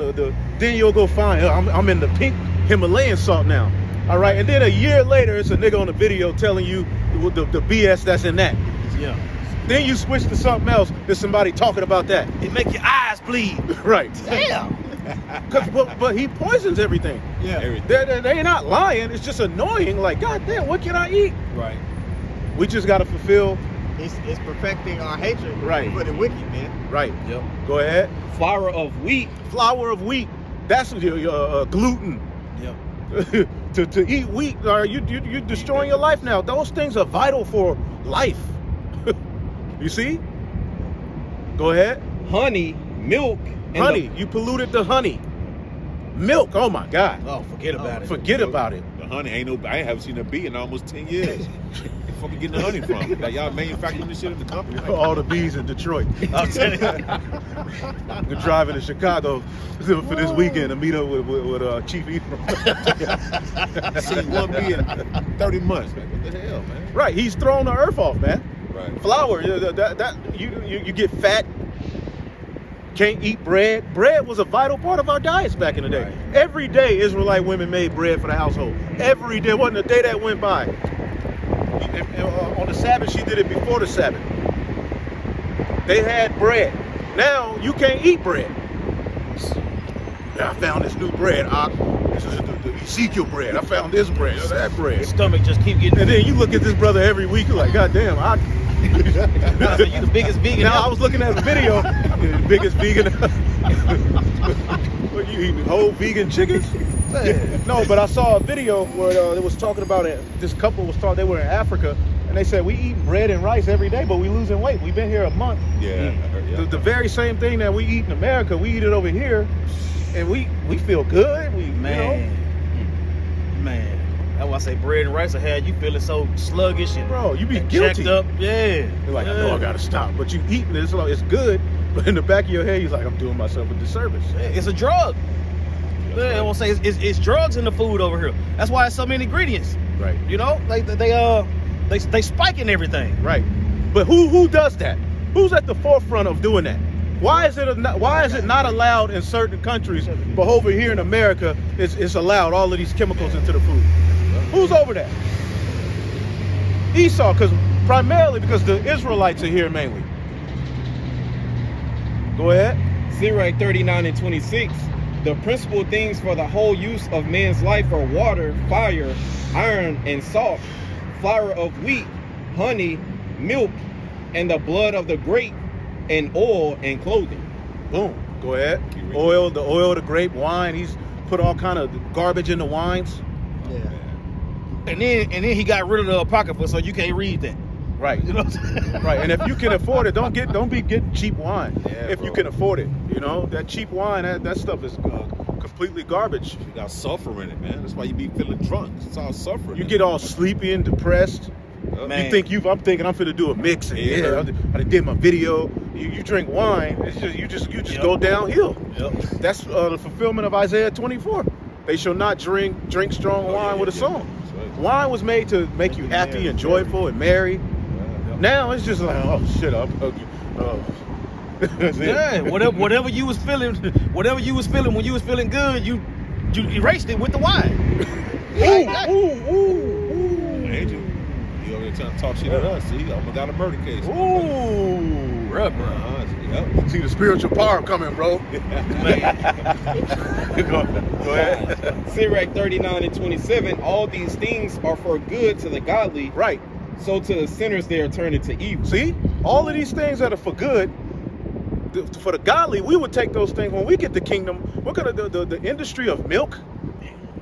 then you'll go find I'm in the pink Himalayan salt now. All right, and then a year later, it's a nigga on the video telling you the BS that's in that. Yeah. Then you switch to something else. There's somebody talking about that. It make your eyes bleed. Right. Damn. But he poisons everything. Yeah. Everything. They're not lying. It's just annoying. Like, God damn, what can I eat? Right. We just got to fulfill. It's perfecting our hatred Right. for the wicked, man. Right. Yep. Go ahead. Flour of wheat. Flour of wheat. That's your gluten. Yep. to eat wheat, you're destroying your life now. Those things are vital for life. You see? Go ahead. Honey, milk, and Honey. You polluted the honey. Milk. Oh my God. Oh, forget about it. Forget about it. The honey I haven't seen a bee in almost 10 years. Where the fuck you getting the honey from? Like y'all manufacturing this shit in the company? Like, All the bees in Detroit. I'm telling you. We're driving to Chicago for this weekend to meet up with Chief Ephraim. I seen one bee in 30 months. Like, what the hell, man? Right, he's throwing the earth off, man. Right. Flour, you get fat. Can't eat bread. Bread was a vital part of our diets back in the day. Right. Every day, Israelite women made bread for the household. Every day, wasn't a day that went by. On the Sabbath, she did it before the Sabbath. They had bread. Now you can't eat bread. I found this new bread. This is the Ezekiel bread. I found this bread. That bread. Your stomach just keep getting. And then you look at this brother every week. You're like, God damn. You the biggest vegan. Now I was looking at the video. The biggest vegan. What you eating? Whole vegan chickens? No, but I saw a video where it was talking about it. This couple was talking. They were in Africa, and they said we eat bread and rice every day, but we losing weight. We've been here a month. Yeah. I heard, yeah. The very same thing that we eat in America, we eat it over here, and we feel good. Man. That's why I say bread and rice will have you feeling so sluggish and Bro, you be and guilty. jacked up. Yeah. You're like, I Yeah. know I gotta stop, but you eating it, it's good. But in the back of your head, you're like, I'm doing myself a disservice. Yeah, it's a drug. Yeah, I won't say it's drugs in the food over here. That's why it's so many ingredients. Right. You know, they spiking everything. Right. But who does that? Who's at the forefront of doing that? Why is it not allowed in certain countries, but over here in America, it's allowed all of these chemicals into the food? Who's over that? Esau, primarily because the Israelites are here mainly. Go ahead. Sirach 39 and 26. The principal things for the whole use of man's life are water, fire, iron, and salt, flour of wheat, honey, milk, and the blood of the grape, and oil and clothing. Boom. Go ahead. Oil, the grape, wine. He's put all kind of garbage in the wines. Yeah. And then he got rid of the apocrypha, so you can't read that. Right. You know what I'm saying? Right. And if you can afford it, don't be getting cheap wine. Yeah, if bro. you can afford it, that cheap wine, that stuff is completely garbage. You got sulfur in it, man. That's why you be feeling drunk. It's all sulfur. You get all sleepy and depressed. Man. You think I'm thinking I'm finna do a mix. And I did my video. You drink wine. It's just you just go downhill. Yep. That's the fulfillment of Isaiah 24. They shall not drink strong wine with a song. That's right. Wine was made to make you happy and joyful and merry. Now it's just like, oh shit, I'll hug you. Oh. That's it. Yeah, whatever you was feeling when you was feeling good, you erased it with the wine. Ooh. Angel, you over there trying to talk shit at us. See, I almost got a murder case. Ooh, rubber. Yep. See the spiritual power coming, bro. Go ahead. Sirach 39 and 27, all these things are for good to the godly, Right. so to the sinners they are turned into evil. See, all of these things that are for good, for the godly, we would take those things when we get the kingdom. We're gonna the industry of milk.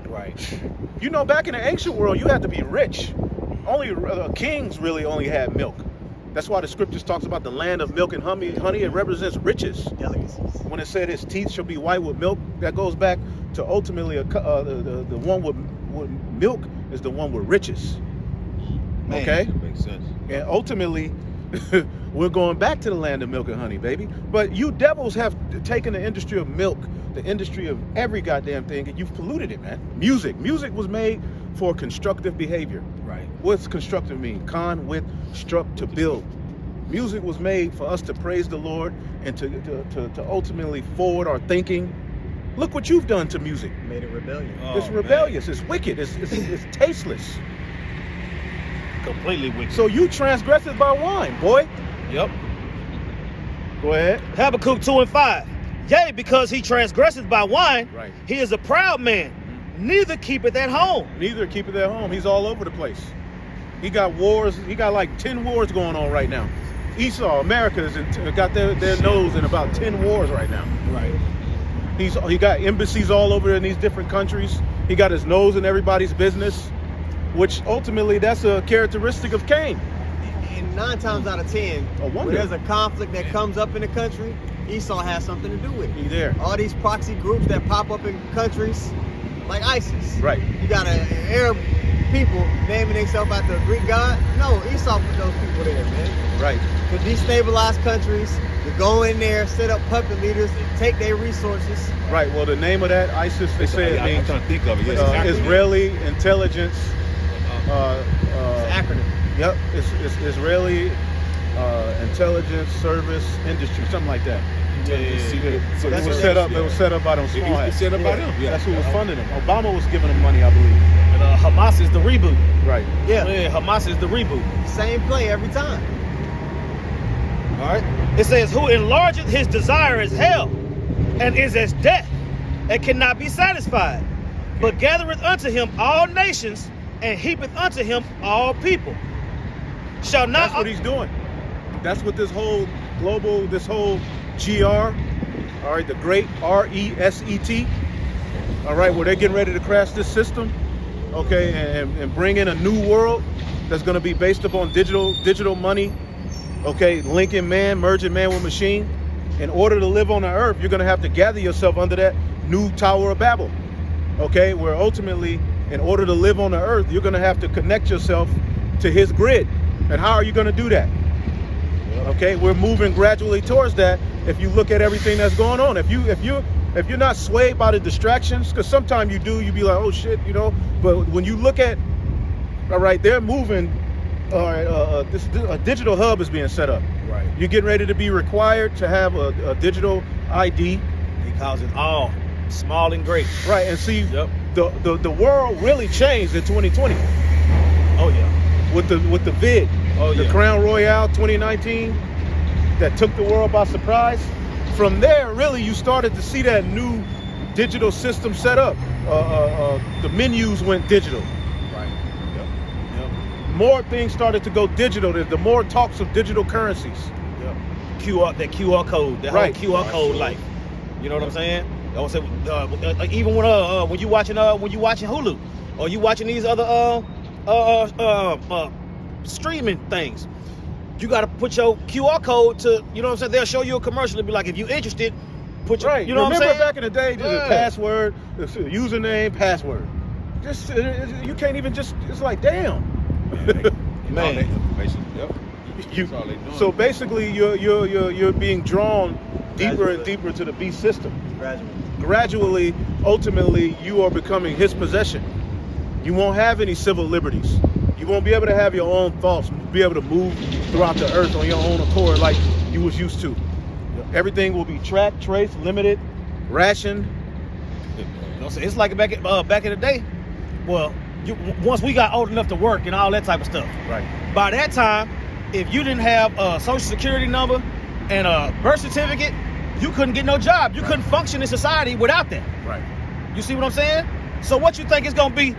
Right. You know, back in the ancient world, you had to be rich. Only kings really only had milk. That's why the scriptures talks about the land of milk and honey. Honey, it represents riches. Delicacies. When it said his teeth shall be white with milk, that goes back to ultimately the one with milk is the one with riches. Man. Okay, Makes sense. and ultimately we're going back to the land of milk and honey, baby. But you devils have taken the industry of milk, the industry of every goddamn thing, and you've polluted it, man. Music was made for constructive behavior. Right. What's constructive mean? Con, with, struck, to build. Music was made for us to praise the Lord and to ultimately forward our thinking. Look what you've done to music. Made it rebellion. It's rebellious. It's wicked. It's tasteless. Completely wicked. So you transgressed it by wine, boy. Yep. Go ahead. Habakkuk 2 and 5. Yea, because he transgresseth by wine, Right. he is a proud man, neither keepeth at home. Neither keep it at home. He's all over the place. He got wars. He got like 10 wars going on right now. Esau, America, got their nose in about 10 wars right now. Right. He got embassies all over in these different countries. He got his nose in everybody's business, which ultimately that's a characteristic of Cain. And 9 times out of 10, A wonder. when there's a conflict that comes up in the country, Esau has something to do with He it. there. All these proxy groups that pop up in countries like ISIS. Right. You got an Arab people naming themselves after a Greek god. No, Esau put those people there, man. Right. To destabilize countries, to go in there, set up puppet leaders, and take their resources. Right. Well, the name of that ISIS, they say it I'm means trying to think of it. Yes, it's an acronym. Israeli Intelligence. It's an acronym. Yep. It's Israeli Intelligence Service Industry, something like that. So It That's was what set they- up. It was set up by them small It's hats. set up by them. Yeah. That's who was funding them. Obama was giving them money, I believe. And Hamas is the reboot. Right. Yeah, Hamas is the reboot. same play every time. All right. It says, who enlargeth his desire as hell, and is as death, and cannot be satisfied, but gathereth unto him all nations, and heapeth unto him all people. Shall not. That's what he's doing. That's what this whole global, this whole GR, all right, the great RESET, all right, where they're getting ready to crash this system, okay, and bring in a new world that's going to be based upon digital money, okay, linking man, merging man with machine. In order to live on the earth, you're going to have to gather yourself under that new Tower of Babel, okay, where ultimately, in order to live on the earth, you're going to have to connect yourself to his grid. And how are you going to do that? Okay, we're moving gradually towards that. If you look at everything that's going on, if you're not swayed by the distractions, because sometimes you do, you be like, oh shit, you know. But when you look at, all right, they're moving. All right, a digital hub is being set up. Right. You're getting ready to be required to have a digital ID. He calls it all small and great. Right, and see, Yep. the world really changed in 2020 Oh yeah. with the vid. Oh The yeah. Crown Royale 2019 that took the world by surprise. From there, really, you started to see that new digital system set up. The menus went digital. Right. Yep. More things started to go digital. The more talks of digital currencies. Yep. QR code. That Right. whole QR code life. You know what I'm saying? I would say, even when you watching Hulu, or you watching these other streaming things, you got to put your QR code to, you know what I'm saying? They'll show you a commercial and be like, if you're interested, put your, Right. you know what I'm Remember saying? back in the day, the password, the username, password. Just you can't even just. It's like damn. getting all that information. Yep. That's all they doing. So basically, you're being drawn deeper and Gradually. deeper to the beast system. Gradually. Gradually, ultimately, you are becoming his possession. You won't have any civil liberties. You won't be able to have your own thoughts, be able to move throughout the earth on your own accord like you was used to. Everything will be tracked, traced, limited, rationed. You know, so it's like back in the day. Well, once we got old enough to work and all that type of stuff. Right. By that time, if you didn't have a social security number and a birth certificate, you couldn't get no job. You couldn't function in society without that. Right. You see what I'm saying? So what you think is gonna be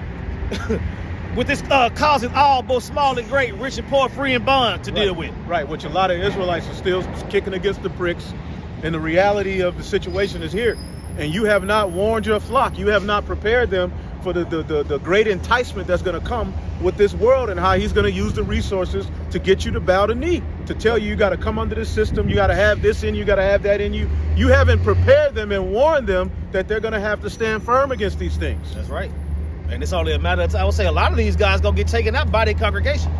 with this causing all, both small and great, rich and poor, free and bond to deal with? Right, which a lot of Israelites are still kicking against the pricks, and the reality of the situation is here. And you have not warned your flock. You have not prepared them for the great enticement that's going to come with this world, and how he's going to use the resources to get you to bow the knee, to tell you got to come under this system, you got to have this in you, got to have that in you. You haven't prepared them and warned them that they're going to have to stand firm against these things. That's right. And it's only a matter of time. I would say a lot of these guys gonna get taken out by their congregation.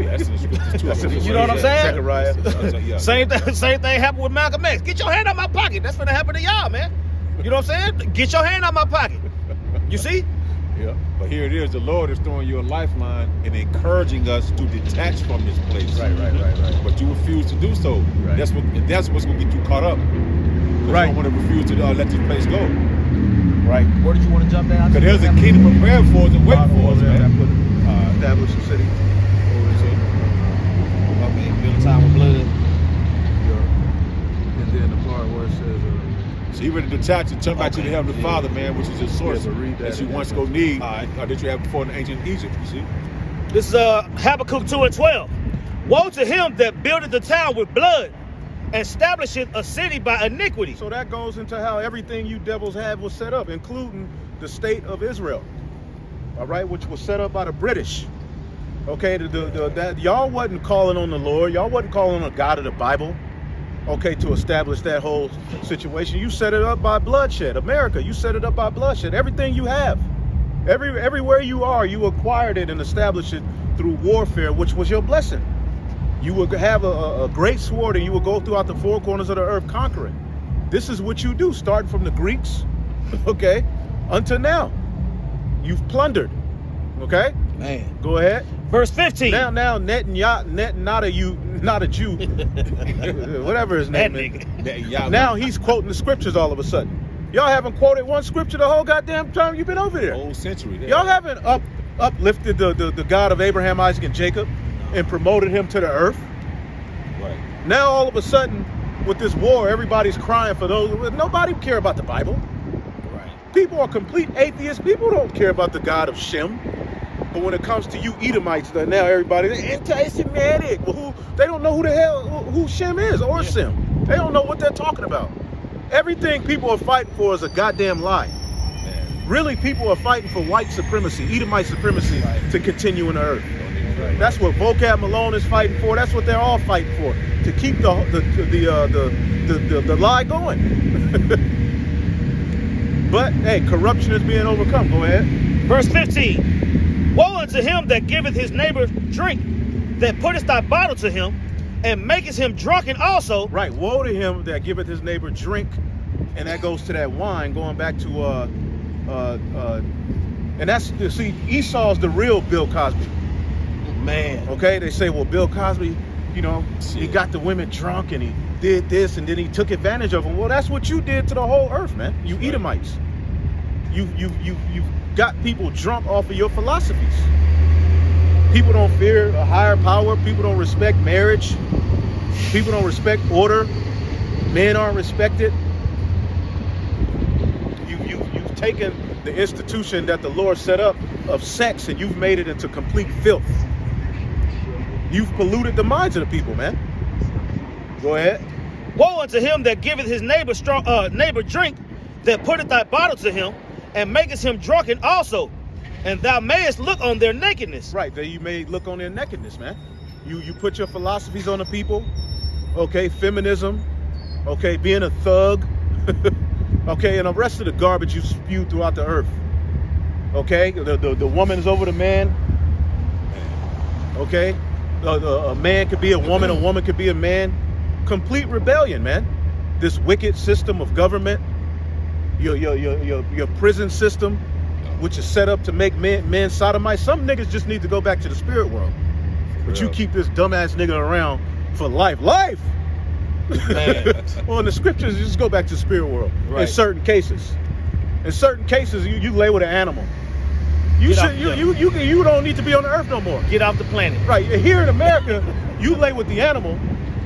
Yeah, that's in the scriptures too. You know what I'm saying? Zechariah. Yeah. Same thing happened with Malcolm X. Get your hand out my pocket. That's gonna happen to y'all, man. You know what I'm saying? Get your hand out my pocket. You see? Yeah. But here it is. The Lord is throwing you a lifeline and encouraging us to detach from this place. Right. But you refuse to do so. Right. That's what's gonna get you caught up. Right. You don't want to refuse to let this place go. Right. Where did you want to jump down? Because there's a kingdom prepared for us and waiting for us, man. Establish the city. Okay, build a town with blood. And then the part where it says, So you ready to detach and turn back to the Heavenly Father, man, which is your source Yeah, but read that that you again. once go need, that you had before in ancient Egypt, you see? This is Habakkuk 2:12. Woe to him that buildeth the town with blood, establisheth a city by iniquity. so that goes into how everything you devils have was set up, including the state of Israel, all right, which was set up by the British. Okay, that y'all wasn't calling on the Lord, y'all wasn't calling on the God of the Bible, okay, to establish that whole situation. You set it up by bloodshed. America, you set it up by bloodshed. Everything you have, everywhere you are, you acquired it and established it through warfare, which was your blessing. You would have a great sword and you would go throughout the four corners of the earth conquering. This is what you do, starting from the Greeks, okay, until now. You've plundered, okay? Man. Go ahead. Verse 15. Now, not a Jew, whatever his That name is. nigga. Now he's quoting the scriptures all of a sudden. Y'all haven't quoted one scripture the whole goddamn time you've been over there. Whole century. There. Y'all haven't uplifted the God of Abraham, Isaac, and Jacob and promoted him to the earth. Right. Now all of a sudden, with this war, everybody's crying for those. Nobody care about the Bible. Right. People are complete atheists. People don't care about the God of Shem. But when it comes to you Edomites, now everybody's anti-Semitic. Well, they don't know who Shem is or Sem. They don't know what they're talking about. Everything people are fighting for is a goddamn lie. Man. Really, people are fighting for white supremacy, Edomite supremacy, to continue in the earth. Right. That's what Vocab Malone is fighting for. That's what they're all fighting for, to keep the lie going. But hey, corruption is being overcome. Go ahead. Verse 15. Woe unto him that giveth his neighbor drink, that putteth thy bottle to him, and maketh him drunken also. Right. Woe to him that giveth his neighbor drink, and that goes to that wine. Going back to and that's, you see, Esau's the real Bill Cosby. Man. Okay, they say, well, Bill Cosby, you know, he got the women drunk and he did this and then he took advantage of them. Well, that's what you did to the whole earth, man. You Edomites. You've got people drunk off of your philosophies. People don't fear a higher power. People don't respect marriage. People don't respect order. Men aren't respected. You've taken the institution that the Lord set up of sex and you've made it into complete filth. You've polluted the minds of the people, man. Go ahead. Woe unto him that giveth his neighbor drink, that putteth thy bottle to him, and maketh him drunken also, and thou mayest look on their nakedness. Right, that you may look on their nakedness, man. You put your philosophies on the people. Okay, feminism. Okay, being a thug. Okay, and the rest of the garbage you spewed throughout the earth. Okay, the woman is over the man. Okay, a man could be a woman could be a man. Complete rebellion, man. This wicked system of government, your prison system, which is set up to make men sodomites. Some niggas just need to go back to the spirit world. But you keep this dumbass nigga around for life. Life! Well, in the scriptures, you just go back to the spirit world. Right. In certain cases. In certain cases, you lay with an animal. You don't need to be on the earth no more. Get off the planet. Right. Here in America, you lay with the animal.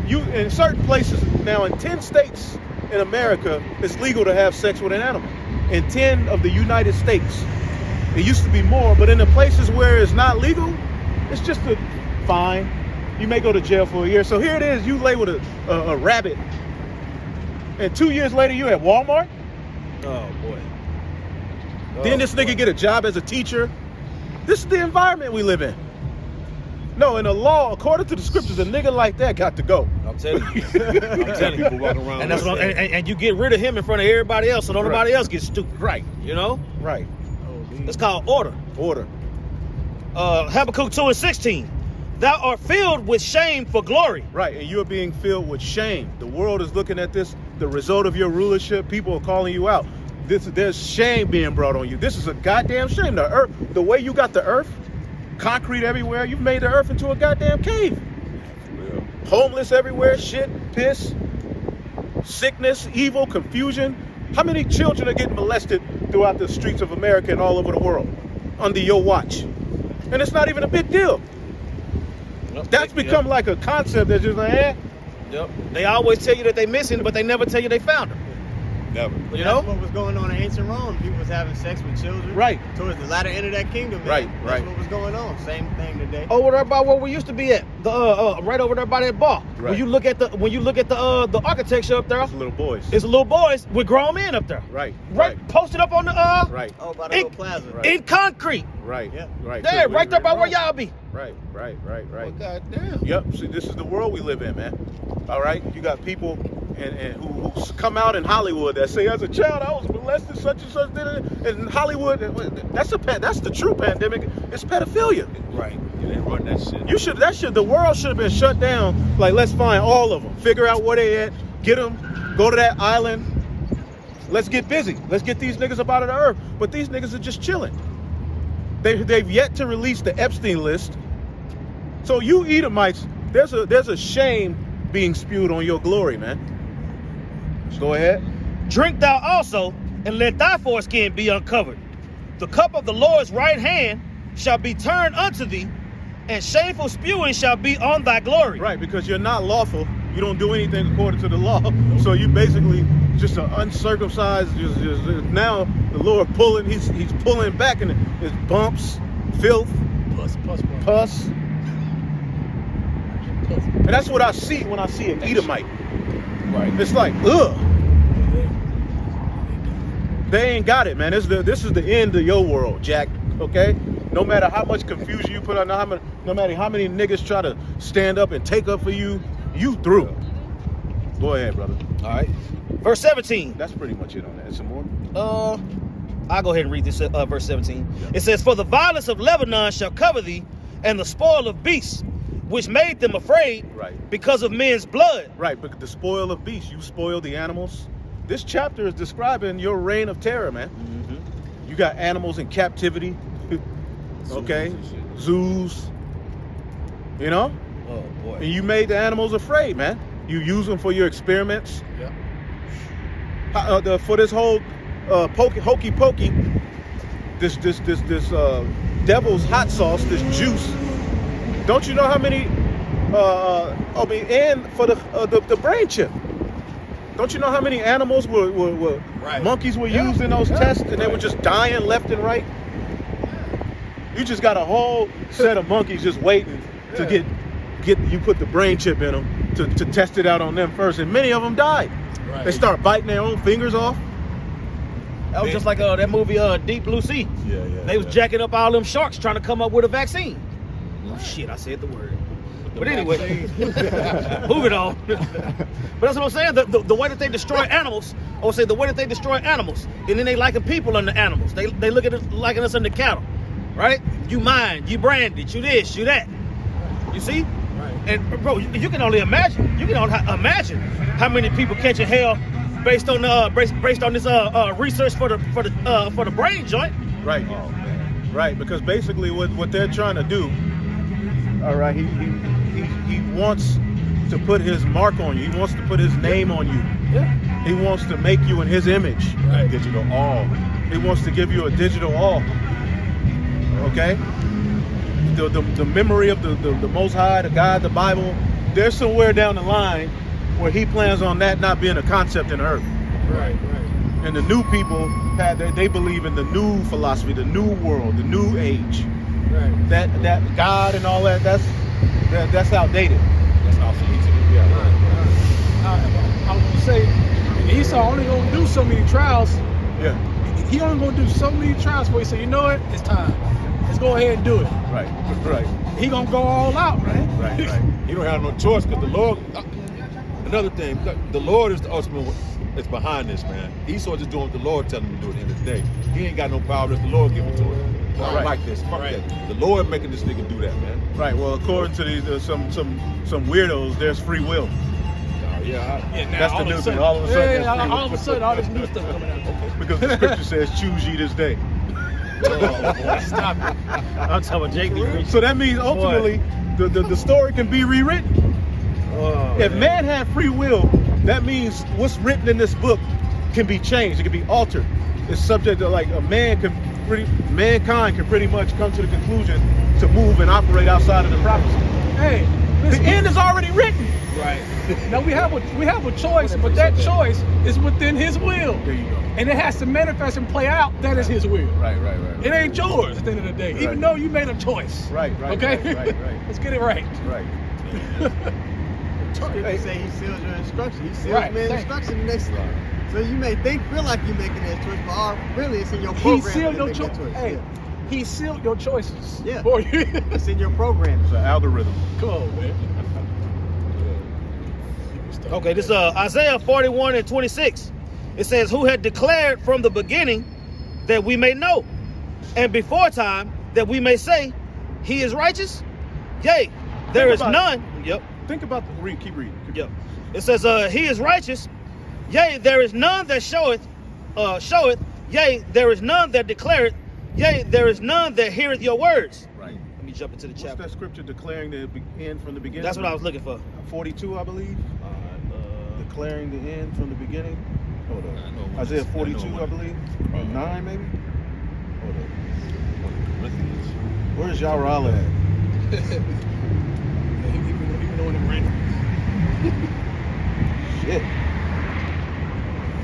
You in certain places now, in 10 states in America, it's legal to have sex with an animal. In 10 of the United States, it used to be more, but in the places where it's not legal, it's just a fine. You may go to jail for a year. So here it is, you lay with a rabbit, and 2 years later you at Walmart. Oh boy. Then this nigga get a job as a teacher. This is the environment we live in. No, in the law, according to the scriptures, a nigga like that got to go. I'm telling you. I'm telling you. People walking around And that's what and you get rid of him in front of everybody else, so nobody else gets stupid. Right. You know? Right. It's called order. Order. Habakkuk 2:16. Thou art filled with shame for glory. Right, and you're being filled with shame. The world is looking at this, the result of your rulership. People are calling you out. There's shame being brought on you. This is a goddamn shame. The earth, the way you got the earth, concrete everywhere, you've made the earth into a goddamn cave. Homeless everywhere, shit, piss, sickness, evil, confusion. How many children are getting molested throughout the streets of America and all over the world under your watch? And it's not even a big deal. That's become like a concept that's just like, eh. Yep. They always tell you that they missing, but they never tell you they found them. Never. You know? That's what was going on in ancient Rome. People was having sex with children. Right. Towards the latter end of that kingdom. Man. Right. That's what was going on. Same thing today. Over there by where we used to be at, the right over there by that bar. Right. When you look at the architecture up there, It's little boys. it's little boys with grown men up there. Right. Posted up on the Right. Oh, by the little plaza. Right. in concrete. Right. Yeah. Right. There, right there by where y'all be. Right. Oh, God damn. Yep. See, this is the world we live in, man. All right. You got people and who come out in Hollywood that say, as a child, I was molested, such and such. In Hollywood, that's the true pandemic. It's pedophilia. Right. Yeah, they run that shit. The world should have been shut down. Like, let's find all of them, figure out where they at, get them, go to that island. Let's get busy. Let's get these niggas up out of the earth. But these niggas are just chilling. They've yet to release the Epstein list. So you Edomites, there's a shame being spewed on your glory, man. Go ahead. Drink thou also, and let thy foreskin be uncovered. The cup of the Lord's right hand shall be turned unto thee, and shameful spewing shall be on thy glory. Right, because you're not lawful. You don't do anything according to the law. So you basically just an uncircumcised. Just now the Lord pulling. He's pulling back, and it's bumps, filth, pus. And that's what I see when I see an Edomite. Right. It's like, ugh. They ain't got it, man. This is the end of your world, Jack. Okay? No matter how much confusion you put on, no matter how many niggas try to stand up and take up for you, you through. Go ahead, brother. All right. Verse 17. That's pretty much it on that. Some more? I'll go ahead and read this, verse 17. Yeah. It says, for the violence of Lebanon shall cover thee, and the spoil of beasts, which made them afraid, right, because of men's blood. Right, but the spoil of beasts, you spoil the animals. This chapter is describing your reign of terror, man. Mm-hmm. You got animals in captivity. Okay? Zoos. You know? Oh, boy. And you made the animals afraid, man. You use them for your experiments. Yeah. For this whole hokey pokey, this devil's hot sauce, this juice. Don't you know how many? And for the brain chip. Don't you know how many animals were right, monkeys were used in those tests, and they were just dying left and right? You just got a whole set of monkeys just waiting to get you put the brain chip in them to test it out on them first, and many of them died. Right. They start biting their own fingers off. That was just like that movie Deep Blue Sea. Yeah. They was jacking up all them sharks trying to come up with a vaccine. Oh shit, I said the word. But anyway, moving on. But that's what I'm saying. The way that they destroy animals, or say the way that they destroy animals, and then they liken people under animals. They look at us liking us under cattle, right? You mine, you branded, you this, you that. You see? Right. And bro, you can only imagine. You can only imagine how many people catching hell based on this research for the brain joint. Right. Right. Because basically, what they're trying to do, all right, he wants to put his mark on you. He wants to put his name on you. Yeah. He wants to make you in his image. Right. Digital all. He wants to give you a digital all. Okay? The memory of the Most High, the God, the Bible, there's somewhere down the line where he plans on that not being a concept in the earth. Right. And the new people, they believe in the new philosophy, the new world, the new age. Right. That God and all that's outdated. That's obsolete to me. Yeah. I was gonna say, Esau only gonna do so many trials. Yeah. He only gonna do so many trials before he say, you know what, it's time. Let's go ahead and do it. Right. He gonna go all out, man. Right. He don't have no choice because the Lord. Another thing, the Lord is the ultimate. It's behind this, man. Esau just doing what the Lord telling him to do at the end of the day. He ain't got no power. It's the Lord giving it to him. So I don't Right. like this. Fuck Right. that. The Lord making this nigga do that, man. Right. Well, according to these some weirdos, there's free will. Yeah. Yeah, now That's the all of new a thing. sudden, All of a sudden, that's free will. all of a sudden, all this new stuff coming out. Because the scripture says, "Choose ye this day." Stop it. I'm talking about Jake. So that means ultimately the story can be rewritten. If man had free will, that means what's written in this book can be changed. It can be altered. It's subject to like mankind can pretty much come to the conclusion to move and operate outside of the prophecy. Hey, The listen, end is already written. right. Now we have a choice, but that choice is within his will. There you go. And it has to manifest and play out. That is his will. Right. It ain't yours at the end of the day, Right. even though you made a choice. Right. Okay? Right. Let's get it right. Right. Scripture say he seals your instruction. He seals Right, man's thank instruction next. So you may feel like you're making that choice, but really it's in your He program. sealed to your make that choice. choice. Hey, he sealed your choices. Yeah. For you. It's in your program. It's an algorithm. Come on, man. Okay, this is Isaiah 41:26. It says, "Who had declared from the beginning that we may know, and before time that we may say, He is righteous? Yea, there Think is about none." Yep. Think about keep reading. Yep. It says, "He is righteous. Yea, there is none that showeth. Yea, there is none that declareth. Yea, there is none that heareth your words." Right. Let me jump into the What's chapter. that scripture declaring the end from the beginning? That's what I was looking for. 42, I believe. Declaring the end from the beginning. Hold on. Isaiah 42, I believe. Or 9, maybe. Hold on. Where's Ya'Ra'll at? Even though it rain. Shit.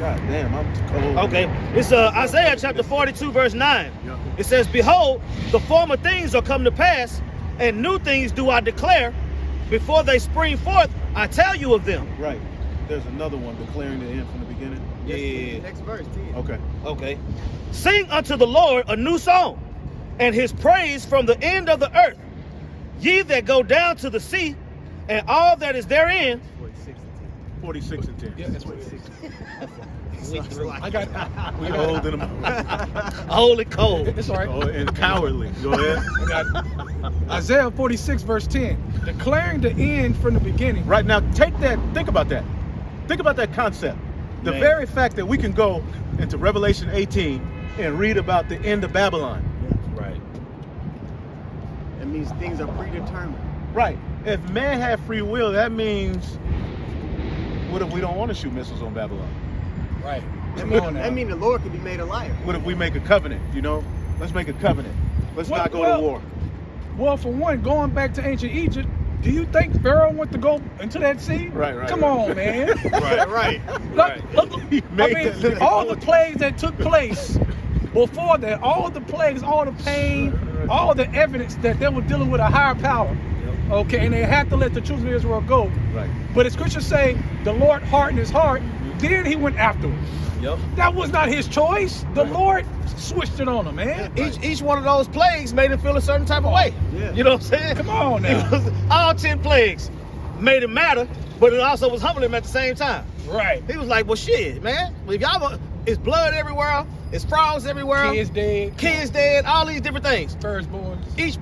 God damn, I'm cold. Okay, it's Isaiah chapter 42, verse 9. Yeah. It says, "Behold, the former things are come to pass, and new things do I declare. Before they spring forth, I tell you of them." Right. There's another one declaring the end from the beginning. Yeah. Next verse, 10. Okay. Okay. "Sing unto the Lord a new song, and his praise from the end of the earth. Ye that go down to the sea, and all that is therein." 46 and 10. Yeah, that's what it is. I got We old in them. Holy cold. It's all right. Oh, and cowardly. Go ahead. Isaiah 46, verse 10. Declaring the end from the beginning. Right now, take that. Think about that. Think about that concept. The Man. very fact that we can go into Revelation 18 and read about the end of Babylon. Right. That means things are predetermined. Right. If man had free will, that means, what if we don't want to shoot missiles on Babylon? Right. That means the Lord can be made a liar. What if we make a covenant, Let's make a covenant. Let's Well, not go well, to war. Well, for one, going back to ancient Egypt, do you think Pharaoh went to go into that sea? Right. Come on, man. Right. Look, He I made mean, that- all the plagues that took place before that, all the plagues, all the pain, all the evidence that they were dealing with a higher power. Okay, and they had to let the children of Israel go. Right. But the scriptures say the Lord hardened his heart, then he went after him. Yep. That was not his choice. The Lord switched it on him, man. Each one of those plagues made him feel a certain type of way. Yeah. You know what I'm saying? Come on now. It was, all 10 plagues made him matter, but it also was humbling him at the same time. Right. He was like, "Well, shit, man. If y'all, It's blood everywhere. It's frogs everywhere. Kids dead. Dead. All these different things. Firstborns. Each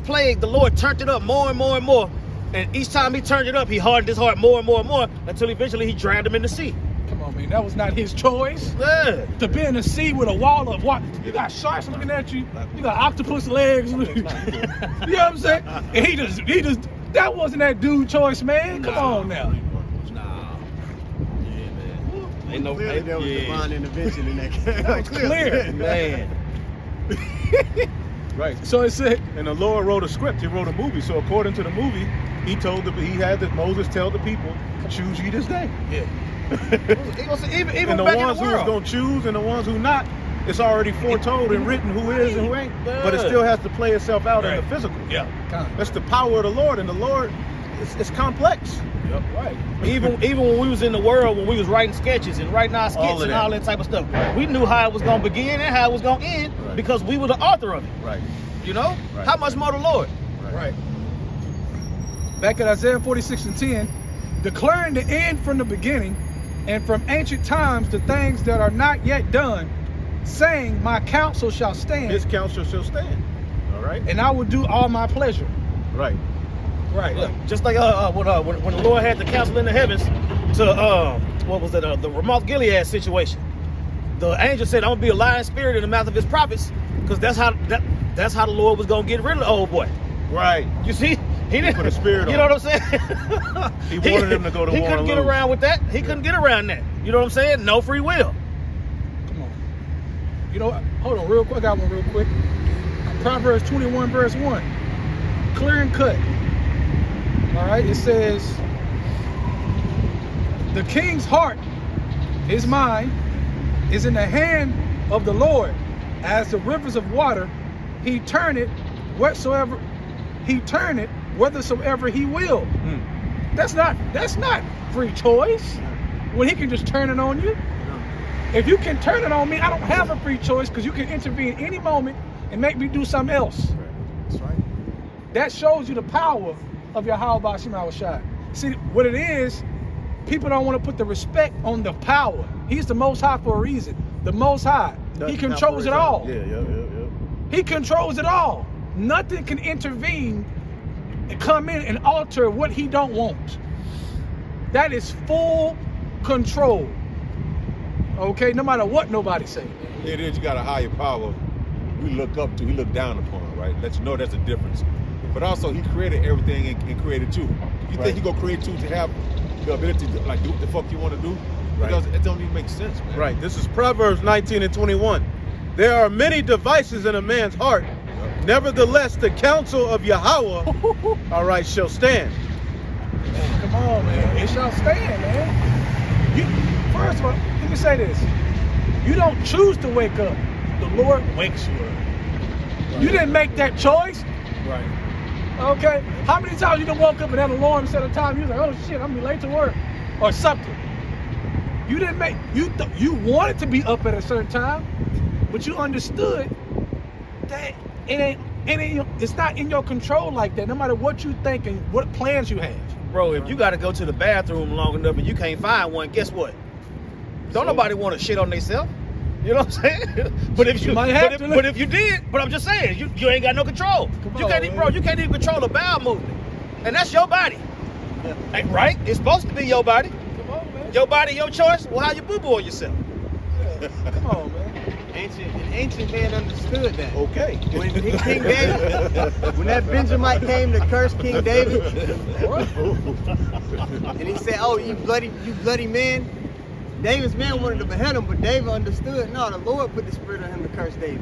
plague, the Lord turned it up more and more and more. And each time he turned it up, he hardened his heart more and more and more until eventually he drowned him in the sea. Come on, man. That was not his choice. Yeah. To be in the sea with a wall of what? You got sharks looking at you. You got octopus legs. You know what I'm saying? And he just, that wasn't that dude's choice, man. Come on now. Ain't no Clearly there was divine intervention in that case. That was clear. man. Right. So it said, And the Lord wrote a script. He wrote a movie. So according to the movie, he had Moses tell the people, choose ye this day. Even And the back ones in the who's world. going to choose and the ones who not, it's already foretold and written who is and who ain't. But it Yeah. still has to play itself out in Right. the physical. yeah, kind of. That's the power of the Lord. And the Lord, it's complex. Yep, right. even when we was in the world, when we was writing sketches and writing our skits All of and that. all that type of stuff, we knew how it was going to begin and how it was going to end Right. because we were the author of it. Right. You know? Right. How much more the Lord? Right. Back at Isaiah 46:10, declaring the end from the beginning, and from ancient times the things that are not yet done, saying, my counsel shall stand, His counsel shall stand. All right. and I will do all my pleasure. Right. Right. Yeah. Just like when the Lord had the council in the heavens to what was it, the Ramoth Gilead situation. The angel said, I'm gonna be a lying spirit in the mouth of his prophets, because that's how the Lord was gonna get rid of the old boy. Right. You see, he didn't put a spirit You on know what I'm saying? He wanted him to go to He war couldn't and get lose. around with that. He couldn't get around that. You know what I'm saying? No free will. Come on. You know what? Hold on real quick. I got one real quick. Proverbs 21 verse 1. Clear and cut. All right. It says, the king's heart, his mind, is in the hand of the Lord. As the rivers of water, he turneth whithersoever he will. That's not free choice. When he can just turn it on you. If you can turn it on me, I don't have a free choice, because you can intervene any moment and make me do something else. That's right. That shows you the power of your Yahweh Shema Shai. See, what it is, people don't want to put the respect on the power. He's the Most High for a reason. The Most High. He controls it all. Yeah. He controls it all. Nothing can intervene and come in and alter what he don't want. That is full control. Okay, no matter what nobody say. It is, you got a higher power we look up to, he look down upon, right? Let you know there's a difference. But also, he created everything and created you. You think he gonna create you to have the ability to like do what the fuck you want to do? Right. It don't even make sense, man. Right. This is Proverbs 19:21. There are many devices in a man's heart. Nevertheless, the counsel of Yahweh, all right, shall stand. Man, come on, man. It shall stand, man. First of all, let me say this. You don't choose to wake up. The Lord wakes you up. Right. You didn't make that choice. Right. Okay? How many times you done woke up and had an alarm set a time? You was like, oh shit, I'm gonna be late to work. Or something. You didn't make, you wanted to be up at a certain time, but you understood that it's not in your control like that, no matter what you think and what plans you have. Bro, if you got to go to the bathroom long enough and you can't find one, guess what? Don't nobody want to shit on themselves. You know what I'm saying? But if you did, but I'm just saying, you ain't got no control. You can't even control a bowel movement. And that's your body. Right? It's supposed to be your body. Come on, man. Your body, your choice. Well, how you boo-boo on yourself? Yeah. Come on, man. Ancient man understood that. Okay. When King David, when that Benjamite came to curse King David, and he said, "Oh, you bloody man," David's men wanted to behead him, but David understood. No, the Lord put the spirit on him to curse David.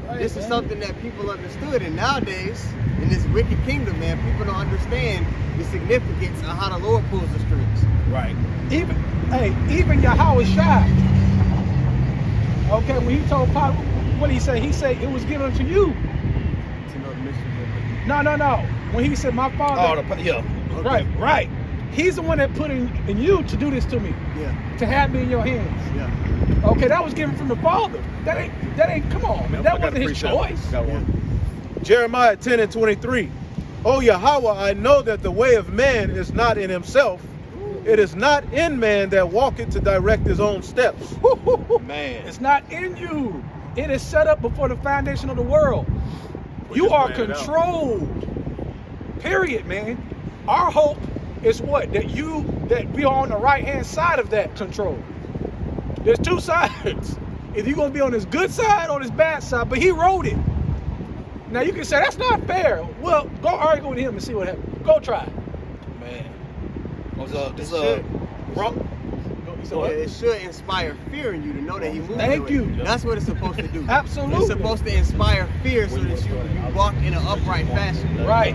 Right, This is man. something that people understood, and nowadays in this wicked kingdom, man, people don't understand the significance of how the Lord pulls the strings. Right. Even Yahweh Shai. Okay, when he told Pilate, what did he say? He said it was given to you. To know the mystery of it. No. When he said my father. Yeah. Right. He's the one that put in you to do this to me. Yeah. To have me in your hands. Yeah. Okay, that was given from the Father. That ain't. Come on, man. That wasn't his choice. Got one. Jeremiah 10:23. Oh Yahweh, I know that the way of man is not in himself, It is not in man that walketh to direct his own steps. Man. It's not in you. It is set up before the foundation of the world. We're You just are playing it out. controlled. Period, man. Our hope is what? That we are on the right-hand side of that control. There's two sides. If you're gonna be on this good side or this bad side, but he wrote it. Now you can say that's not fair. Well, go argue with him and see what happens. Go try it. Man. This It should inspire fear in you to know that he moved. Thank you. That's what it's supposed to do. Absolutely. It's supposed to inspire fear so that you walk in an upright fashion. Right.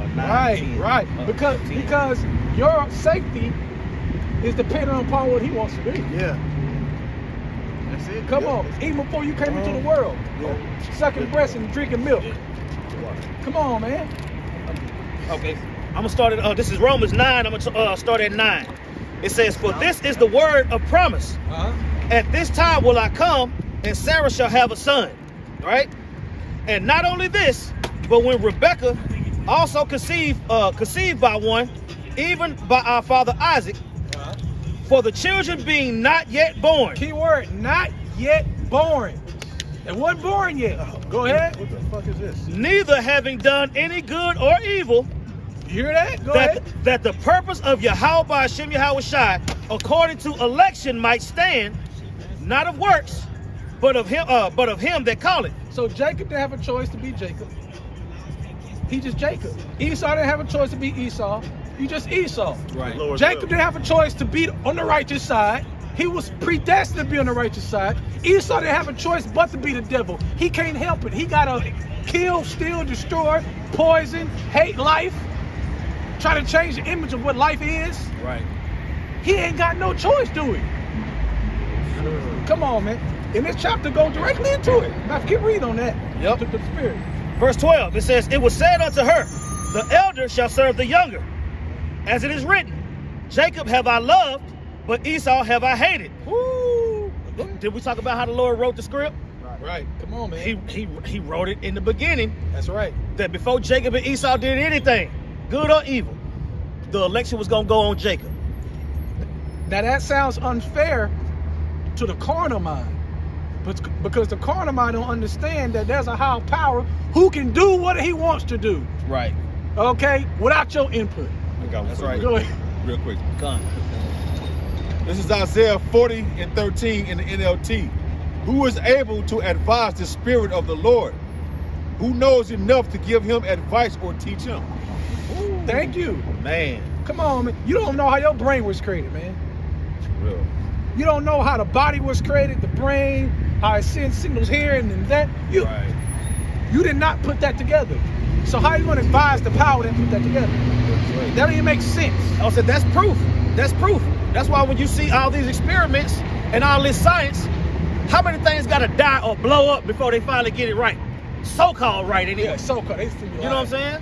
Because your safety is dependent upon what he wants to do. Yeah. That's it. Come Yeah. on, even before you came into the world, sucking breast and drinking milk. Come on, man. Okay. I'm gonna start at this is Romans 9. I'm gonna start at 9. It says, "For this is the word of promise. At this time will I come, and Sarah shall have a son." Right? And not only this, but when Rebekah also conceived by one, even by our father Isaac, for the children being not yet born. Key word, not yet born. It wasn't born yet. Go ahead. What the fuck is this? Neither having done any good or evil, You hear that? Go ahead. that the purpose of Yahweh Ba'ashem Yahweh Shai, according to election, might stand, not of works, but of him that calleth. So Jacob didn't have a choice to be Jacob. He just Jacob. Esau didn't have a choice to be Esau. He just Esau. Right. Lord's Jacob will. didn't have a choice to be on the righteous side. He was predestined to be on the righteous side. Esau didn't have a choice but to be the devil. He can't help it. He gotta kill, steal, destroy, poison, hate life, try to change the image of what life is. Right. He ain't got no choice, do he? Come on, man. And this chapter goes directly into it. Now keep reading on that. Yep. The spirit. Verse 12, it says, "It was said unto her, the elder shall serve the younger. As it is written, Jacob have I loved, but Esau have I hated." Woo! Did we talk about how the Lord wrote the script? Right. Come on, man. He wrote it in the beginning, That's right. that before Jacob and Esau did anything, good or evil, the election was going to go on Jacob. Now that sounds unfair to the carnal mind, but because the carnal mind don't understand that there's a higher power who can do what he wants to do. Right. Okay, without your input. I got one That's for you right. Go ahead. real quick. Come. This is Isaiah 40:13 in the NLT. Who is able to advise the Spirit of the Lord? Who knows enough to give him advice or teach him? Thank you. Man. Come on, man. You don't know how your brain was created, man. Real. You don't know how the body was created, the brain, how it sends signals here and then that. You did not put that together. So how are you going to advise the power that put that together? That don't even make sense. I said, that's proof. That's proof. That's why when you see all these experiments and all this science, how many things got to die or blow up before they finally get it right? So-called right, anyway. Yeah, so-called. They see You know what I'm saying?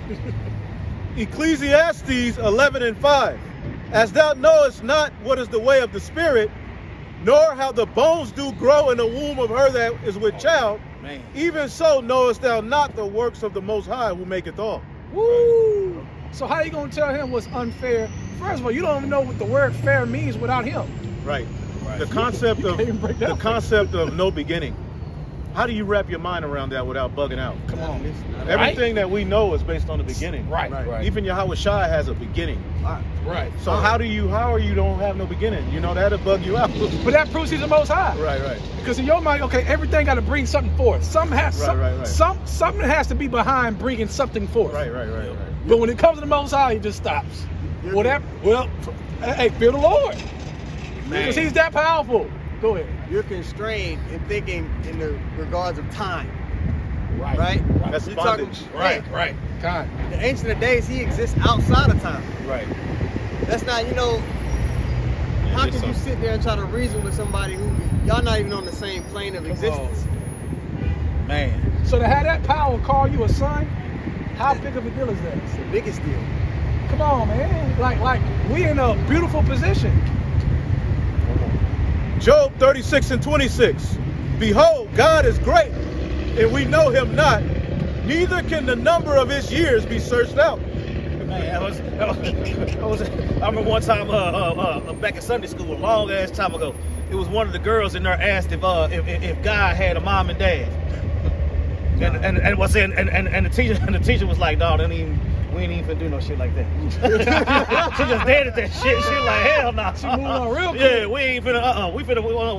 Ecclesiastes 11:5. As thou knowest not what is the way of the Spirit, nor how the bones do grow in the womb of her that is with child, Man. even so knowest thou not the works of the Most High who maketh all. Woo! So how you gonna tell him what's unfair? First of all, you don't even know what the word fair means without him. Right. The concept of can't even break that the concept of no beginning. How do you wrap your mind around that without bugging out? Come on. Everything that we know is based on the beginning. Right. Even Yahweh Shai has a beginning. Right. So how are you don't have no beginning? You know, that'll bug you out. But that proves he's the Most High. Right. Because in your mind, okay, everything got to bring something forth. Something has to be behind bringing something forth. Right. But when it comes to the Most High, he just stops. Hey, fear the Lord. Because he's that powerful. Go ahead. You're constrained in thinking in the regards of time. Right. That's You're bondage. talking- Right. God. The Ancient of Days, he exists outside of time. Right. That's not, how can you sit there and try to reason with somebody who y'all not even on the same plane of existence? Man. So to have that power call you a son, how big of a deal is that? It's the biggest deal. Come on, man. Like we in a beautiful position. Job 36:26. Behold, God is great, and we know him not. Neither can the number of his years be searched out. Man, I remember one time back in Sunday school, a long ass time ago. It was one of the girls in there asked if God had a mom and dad, and was saying, and the teacher was like, "Dog, we ain't even finna do no shit like that." She just dead at that shit. She was like, "Hell nah." She moved on real quick. Yeah, we ain't finna. We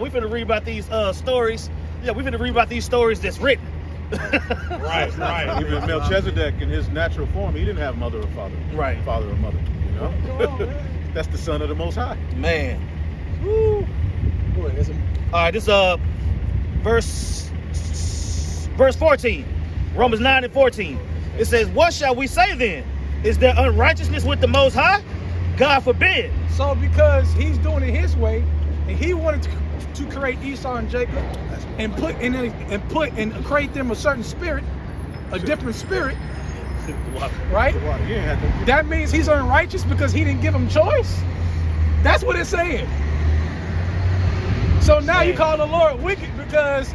finna read about these stories. Yeah, we finna read about these stories that's written. Right. Even Melchizedek in his natural form, he didn't have mother or father. Right. Father or mother. You know. That's the son of the Most High. Man. Woo. Boy, that's a, All right, this verse 14, Romans 9 and 14. It says, "What shall we say then? Is there unrighteousness with the Most High? God forbid." so because he's doing it his way, and he wanted to create Esau and Jacob, and create them a certain spirit, a different spirit, right? You ain't had to. That means he's unrighteous because he didn't give them choice. That's what it's saying. So now you call the Lord wicked because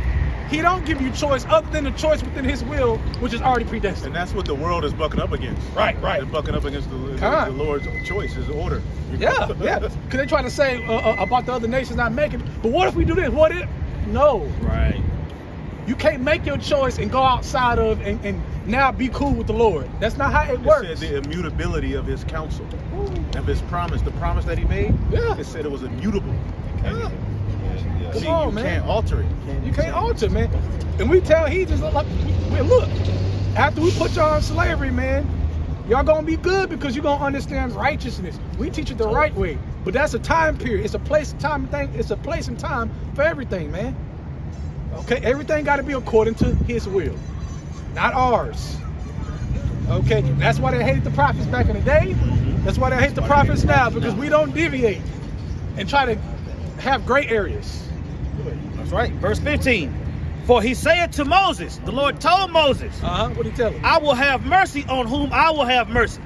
he don't give you choice other than the choice within his will, which is already predestined. And that's what the world is bucking up against. Right. They're bucking up against the Lord's choice, his order. Yeah. Because they try to say about the other nations not making it. But what if we do this? What if? No. Right. You can't make your choice and go outside of and now be cool with the Lord. That's not how it It works. said the immutability of his counsel, of his promise. The promise that he made, Yeah. it said it was immutable. Yeah. Come See, on, you man. can't alter it. You can't alter, man. And we tell heathens, like, look, after we put y'all in slavery, man, y'all gonna be good because you're gonna understand righteousness. We teach it the right way. But that's a time period. It's a place, time thing. It's a place and time for everything, man. Okay, everything got to be according to his will, not ours. Okay, that's why they hated the prophets back in the day. That's why they hate the prophets now, because we don't deviate and try to have gray areas. That's right. Verse 15. "For he saith to Moses," the Lord told Moses, What did he tell him? "I will have mercy on whom I will have mercy.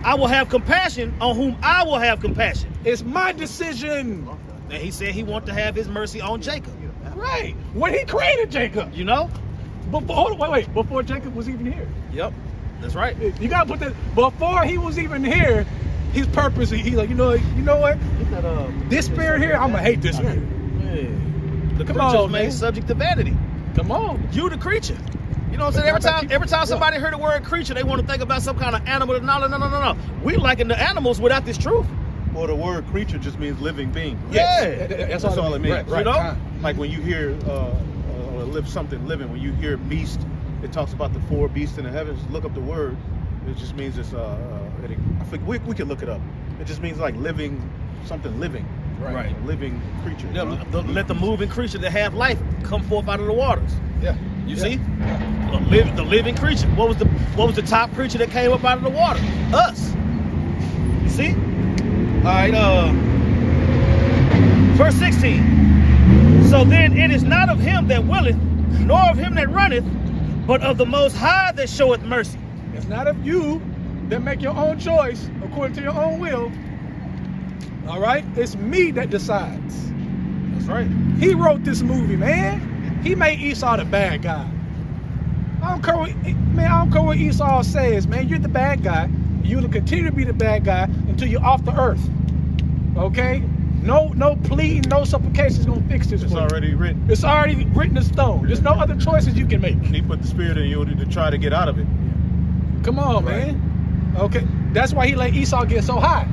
I will have compassion on whom I will have compassion." It's my decision. And he said he wanted to have his mercy on Jacob. Right. When he created Jacob. You know? Hold on, wait. Before Jacob was even here. Yep. That's right. You gotta put that. Before he was even here, his purpose. He's like, you know what? This spirit here, I'm gonna hate this spirit. The Come creature's on, made man. subject to vanity. Come on. You the creature. You know what I'm saying? Every time somebody heard the word creature, they want to think about some kind of animal. No. We liking the animals without this truth. Well, the word creature just means living being. Yeah. That's all it means. Right, You know? Like when you hear something living, when you hear beast, it talks about the four beasts in the heavens. Look up the word. It just means it's I think we can look it up. It just means like living, something living. Right. A living creature. Yeah, let the moving creature that have life come forth out of the waters. Yeah. You see? The living creature. What was the top creature that came up out of the water? Us. You see? All right, verse 16. "So then it is not of him that willeth, nor of him that runneth, but of the Most High that showeth mercy." It's not of you that make your own choice according to your own will. All right? It's me that decides. That's right. He wrote this movie, man. He made Esau the bad guy. I don't care what Esau says, man. You're the bad guy. You'll continue to be the bad guy until you're off the earth. Okay? No pleading, no supplication is gonna fix this. It's already written. It's already written in stone. There's no other choices you can make. He put the spirit in you to try to get out of it. Come on, man. Okay, that's why he let Esau get so high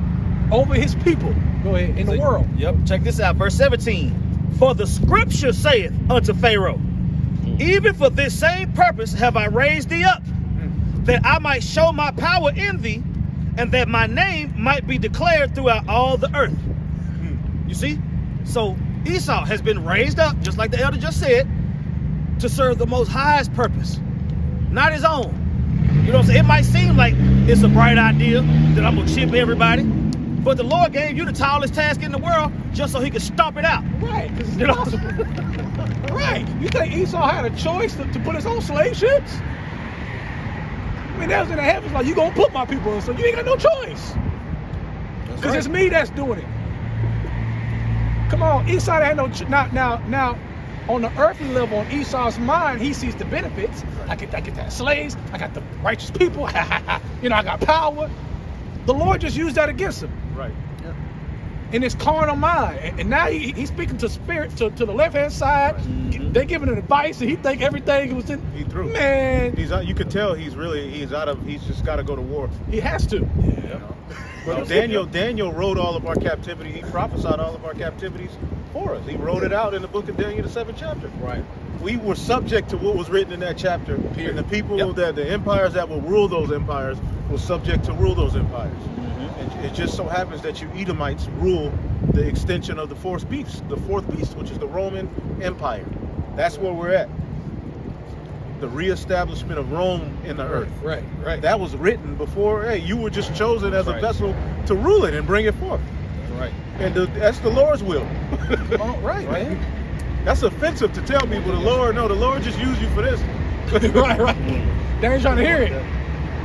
over his people. Go ahead, in the world. Yep, check this out. Verse 17. "For the scripture saith unto Pharaoh, even for this same purpose have I raised thee up, that I might show my power in thee, and that my name might be declared throughout all the earth." You see? So Esau has been raised up, just like the elder just said, to serve the Most High's purpose, not his own. You know what I'm saying? It might seem like it's a bright idea that I'm gonna chip everybody, but the Lord gave you the tallest task in the world just so he could stomp it out. Right, because it's You know? impossible. Right. You think Esau had a choice to put his own slave ships? I mean, that was in the heavens like, you gonna put my people in, so you ain't got no choice. Because it's me that's doing it. Come on, Esau had no now on the earthly level, on Esau's mind, he sees the benefits. I get that slaves, I got the righteous people, I got power. the Lord just used that against him. Right. In his carnal mind, and now he's speaking to spirit to the left hand side. They're giving him advice, and he think everything was in. He threw. Man, He's out. You could tell he's out of. He's just got to go to war. he has to. You know? But Daniel wrote all of our captivity. He prophesied all of our captivities for us. He wrote it out in the book of Daniel, the 7th chapter. Right. We were subject to what was written in that chapter, and the people Yep. the empires that will rule those empires were subject to rule those empires. And it just so happens that you Edomites rule the extension of the fourth beast, which is the Roman Empire. That's where we're at. The reestablishment of Rome in the earth. Right. That was written before. Hey, you were just chosen as a Right. vessel to rule it and bring it forth. Right. And that's the Lord's will. Right, man. That's offensive to tell people the Lord just used you for this. right. They ain't trying to hear it.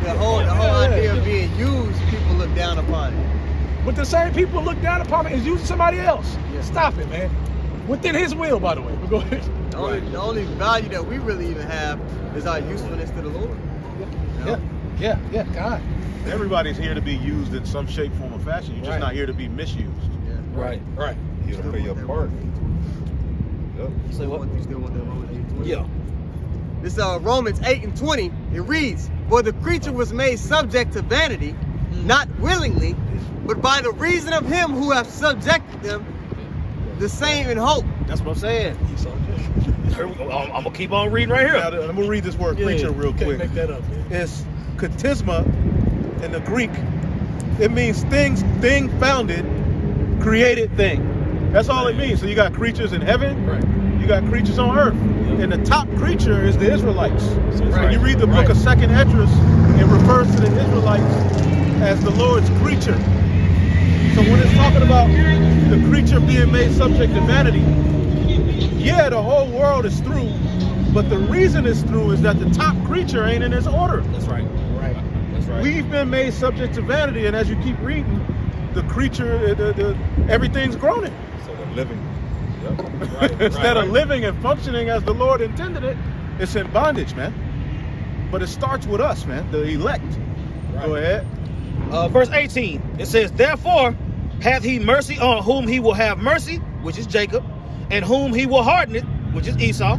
The whole idea of being used, people look down upon it. But the same people look down upon it is using somebody else. Yeah. Stop it, man. Within his will, by the way. But go ahead. The only value that we really even have is our usefulness to the Lord. You know? Yeah, God. Everybody's here to be used in some shape, form, or fashion. You're just Right. not here to be misused. Yeah. Right. You gotta play your part. Yep. You still want that Romans 8:20? Yeah. This Romans 8:20. It reads, "For the creature was made subject to vanity, not willingly, but by the reason of him who hath subjected them, the same in hope." That's what I'm saying. I'm gonna keep on reading right Now, here. I'm going to read this word creature real Can't quick. make that up, man. It's katisma in the Greek. It means thing founded, created thing. That's all it means. So you got creatures in heaven, Right. you got creatures on earth, and the top creature is the Israelites. So when Right. you read the book of 2nd Esdras, it refers to the Israelites as the Lord's creature. So when it's talking about the creature being made subject to vanity, yeah, the whole world is through, but the reason it's through is that the top creature ain't in its order. That's right. That's right. We've been made subject to vanity, and as you keep reading, the creature, everything's groaning. So the living. Instead of living and functioning as the Lord intended it, it's in bondage, man. But it starts with us, man, the elect. Go ahead. Verse 18, it says, "Therefore hath he mercy on whom he will have mercy, which is Jacob, and whom he will harden it, which is Esau.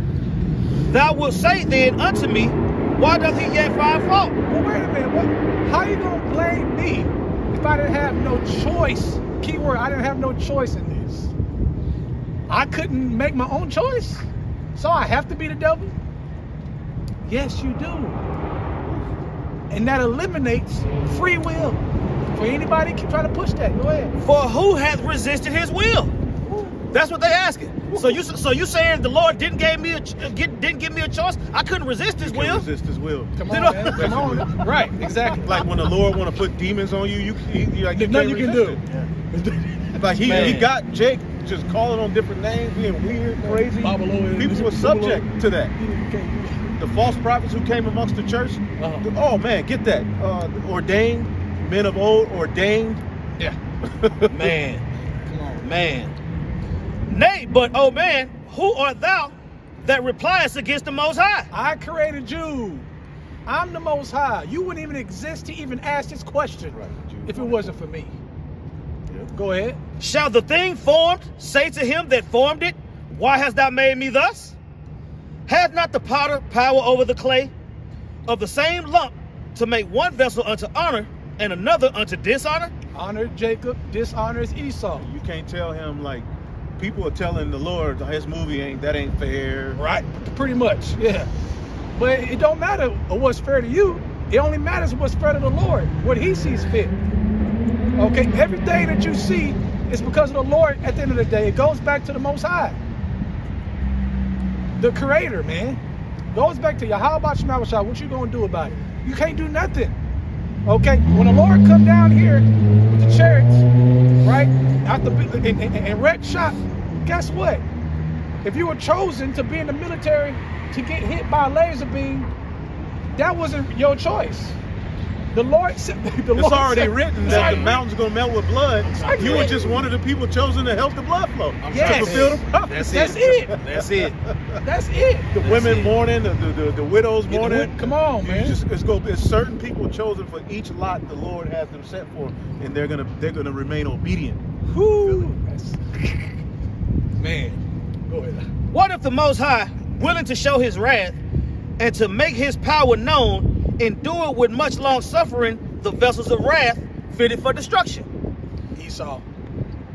Thou wilt say then unto me, why doth he yet find fault?" Well, wait a minute. How you gonna blame me if I didn't have no choice? Keyword, I didn't have no choice in this. I couldn't make my own choice, so I have to be the devil? Yes, you do. And that eliminates free will. For anybody keep trying to push that, go ahead. For who hath resisted his will? That's what they asking. So you saying the Lord didn't give me a choice? I couldn't resist his will. Resist his will. Come on, man. Come on. Right, exactly. Like when the Lord want to put demons on you, There's nothing you can do. Like he Man. got Jake just calling on different names, being weird, crazy. People were subject to that. The false prophets who came amongst the church. Oh man, get that. Ordained, men of old, ordained. Yeah. Man. Nay, but oh man, who art thou that repliest against the Most High? I created you. I'm the Most High. You wouldn't even exist to even ask this question if it wasn't for me. Go ahead. Shall the thing formed say to him that formed it, why hast thou made me thus? Hath not the potter power over the clay of the same lump to make one vessel unto honor and another unto dishonor? Honor Jacob, dishonors Esau. You can't tell him like people are telling the Lord his movie ain't fair. Right, pretty much, yeah. But it don't matter what's fair to you. It only matters what's fair to the Lord, what he sees fit. Okay, everything that you see is because of the Lord at the end of the day. It goes back to the Most High. The Creator, man. Goes back to you. How about Shemawashah? What you gonna do about it? You can't do nothing. Okay, when the Lord come down here with the chariots, right, and wreck shop, guess what? If you were chosen to be in the military to get hit by a laser beam, that wasn't your choice. The Lord said. It's already written that the mountain's going to melt with blood. Exactly. You were just one of the people chosen to help the blood flow. Yes. To fulfill the prophecy. That's it. That's it. That's it. The women mourning, the widows mourning. Come on, man. It's certain people chosen for each lot the Lord has them set for, and they're gonna remain obedient. Whoo. Man. Go ahead. What if the Most High, willing to show his wrath and to make his power known, endure with much long suffering the vessels of wrath fitted for destruction? Esau.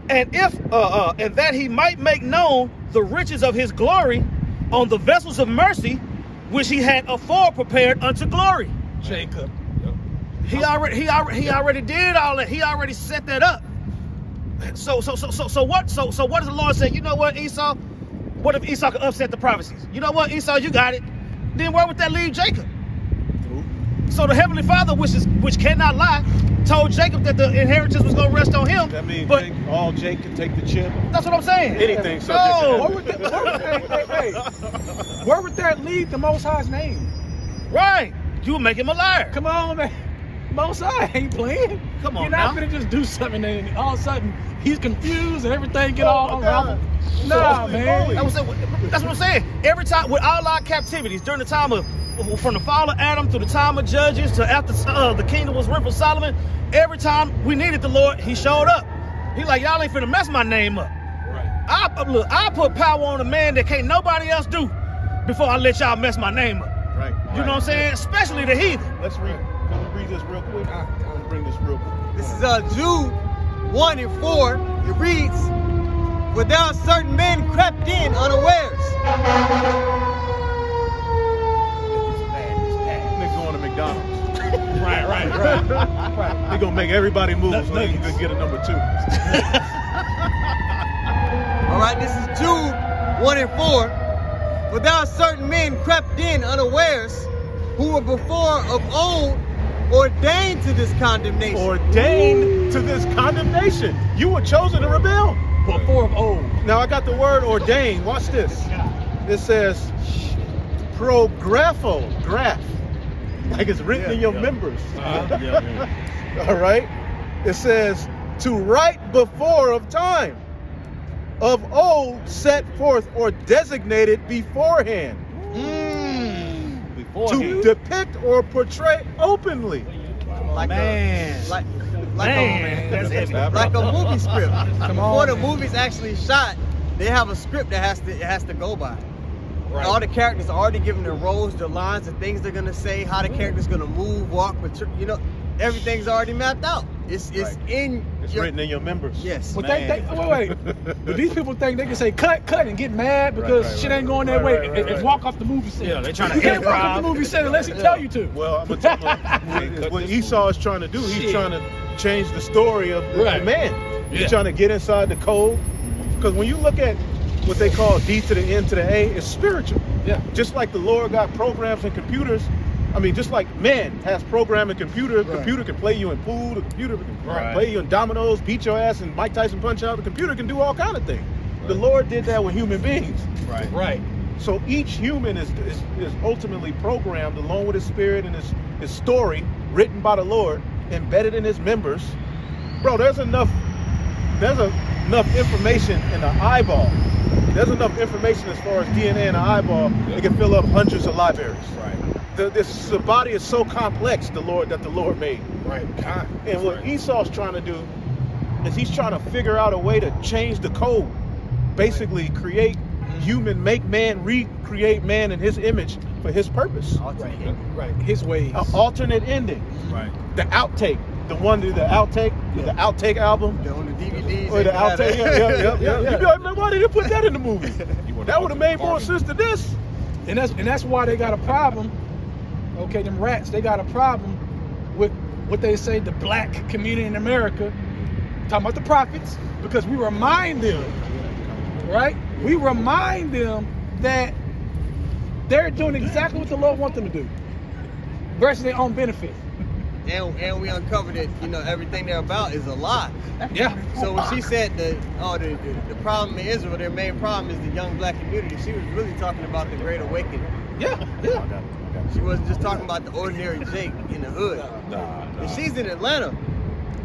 And if and that he might make known the riches of his glory on the vessels of mercy which he had afore prepared unto glory. Jacob. He already did all that. He already set that up. So what does the Lord say? You know what, Esau? What if Esau could upset the prophecies? You know what, Esau, you got it. Then where would that leave Jacob? So the Heavenly Father, which cannot lie, told Jacob that the inheritance was going to rest on him. That means but Jake can take the chip. that's what I'm saying. Anything subject to Where would where would that leave the Most High's name? Right. You would make him a liar. Come on, man. Most High ain't playing. Come on You're not now. gonna just do something and all of a sudden he's confused and everything get all unraveled. Nah, man. That's what I'm saying. Every time, with all our captivities, during the time of, from the fall of Adam to the time of Judges to after the kingdom was ripped with Solomon, every time we needed the Lord, he showed up. He like, y'all ain't finna mess my name up. Right. I put power on a man that can't nobody else do before I let y'all mess my name up. Right. You know what I'm saying? Especially the heathen. Let's read. Can we read this real quick? I'm gonna bring this real quick. This is Jude 1 and 4. It reads, "For there are certain men crept in unawares." They're going to McDonald's. Right. They're gonna make everybody move so they can get a number 2. All right, this is Jude 1 and 4. "For there are certain men crept in unawares, who were before of old ordained to this condemnation." Ordained to this condemnation. You were chosen to rebel. Before of old. Now I got the word ordained. Watch this. It says prographo, graph. Like it's written in your members. All right. It says to write before of time, of old set forth or designated beforehand. To depict or portray openly. Like Man. a That's heavy. like a movie script. Come Before on, the man. movie's actually shot, they have a script that has to go by. Right. All the characters are already given their roles, their lines, the things they're gonna say, how the character's gonna move, walk, everything's already mapped out. It's in It's your, written in your members. Yes. But wait. But these people think they can say cut and get mad because shit ain't going their way and walk off the movie set. Yeah, they trying to You can't walk improv. off the movie set unless he tell you to. Well, I'm gonna tell you what Esau is trying to do. He's trying to change the story of the man. He's trying to get inside the code. Because when you look at what they call D to the N to the A, it's spiritual. Yeah. Just like the Lord got programs and computers. I mean, just like man has programming computer. Right. Computer can play you in pool. The computer can Right. play you in dominoes, beat your ass, and Mike Tyson punch out. The computer can do all kind of things. The Lord did that with human beings. Right. So each human is ultimately programmed along with his spirit and his story written by the Lord, embedded in his members. Bro, there's enough information in the eyeball. There's enough information as far as DNA in the eyeball, it can fill up hundreds of libraries. Right. The body is so complex, the Lord made. Right. And what Esau's trying to do is he's trying to figure out a way to change the code. Basically create human, make man, recreate man in his image for his purpose. Right. His ways. An alternate ending. Right. The outtake. The outtake album. On the DVDs. Or the outtake. Yeah. You be like, man, why did they put that in the movie? want That would have made more sense to this. And that's why they got a problem. Okay, them rats, they got a problem with what they say the black community in America. Talking about the prophets, because we remind them, right? We remind them that they're doing exactly what the Lord wants them to do, versus their own benefit. And we uncovered that everything they're about is a lie. Yeah. So when she said the problem in Israel, their main problem is the young black community, she was really talking about the Great Awakening. Yeah. She wasn't just talking about the ordinary Jake in the hood. And she's in Atlanta.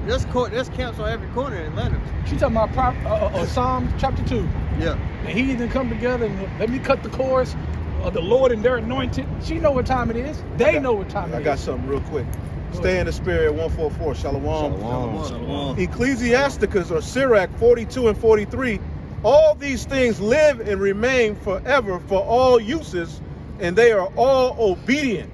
There's camps on every corner in Atlanta. She talking about Psalms chapter 2. Yeah. And he even come together and let me cut the cords of the Lord and their anointed. She know what time it is. They know what time it is. I got something real quick. Stay in the spirit, 144, Shalom. Shalom. Ecclesiasticus or Sirach 42 and 43, all these things live and remain forever for all uses, and they are all obedient.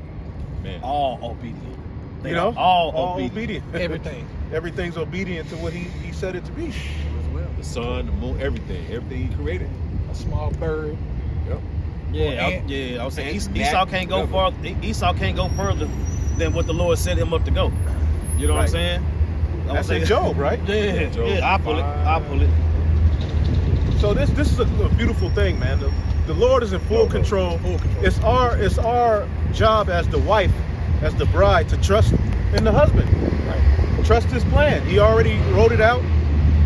Man. All obedient. They You know? are all obedient. Everything. Everything's obedient to what he said it to be. The sun, the moon, everything he created. A small bird. Yep. I was saying And Esau that can't go level. far. Esau can't go further than what the Lord set him up to go. You know what I'm Right. saying? I That's was in saying- Job, right? Yeah, Job yeah. I pull it. So this is a beautiful thing, man. The Lord is in full control. Full control. It's our job as the wife, as the bride, to trust in the husband. Right. Trust his plan. He already wrote it out.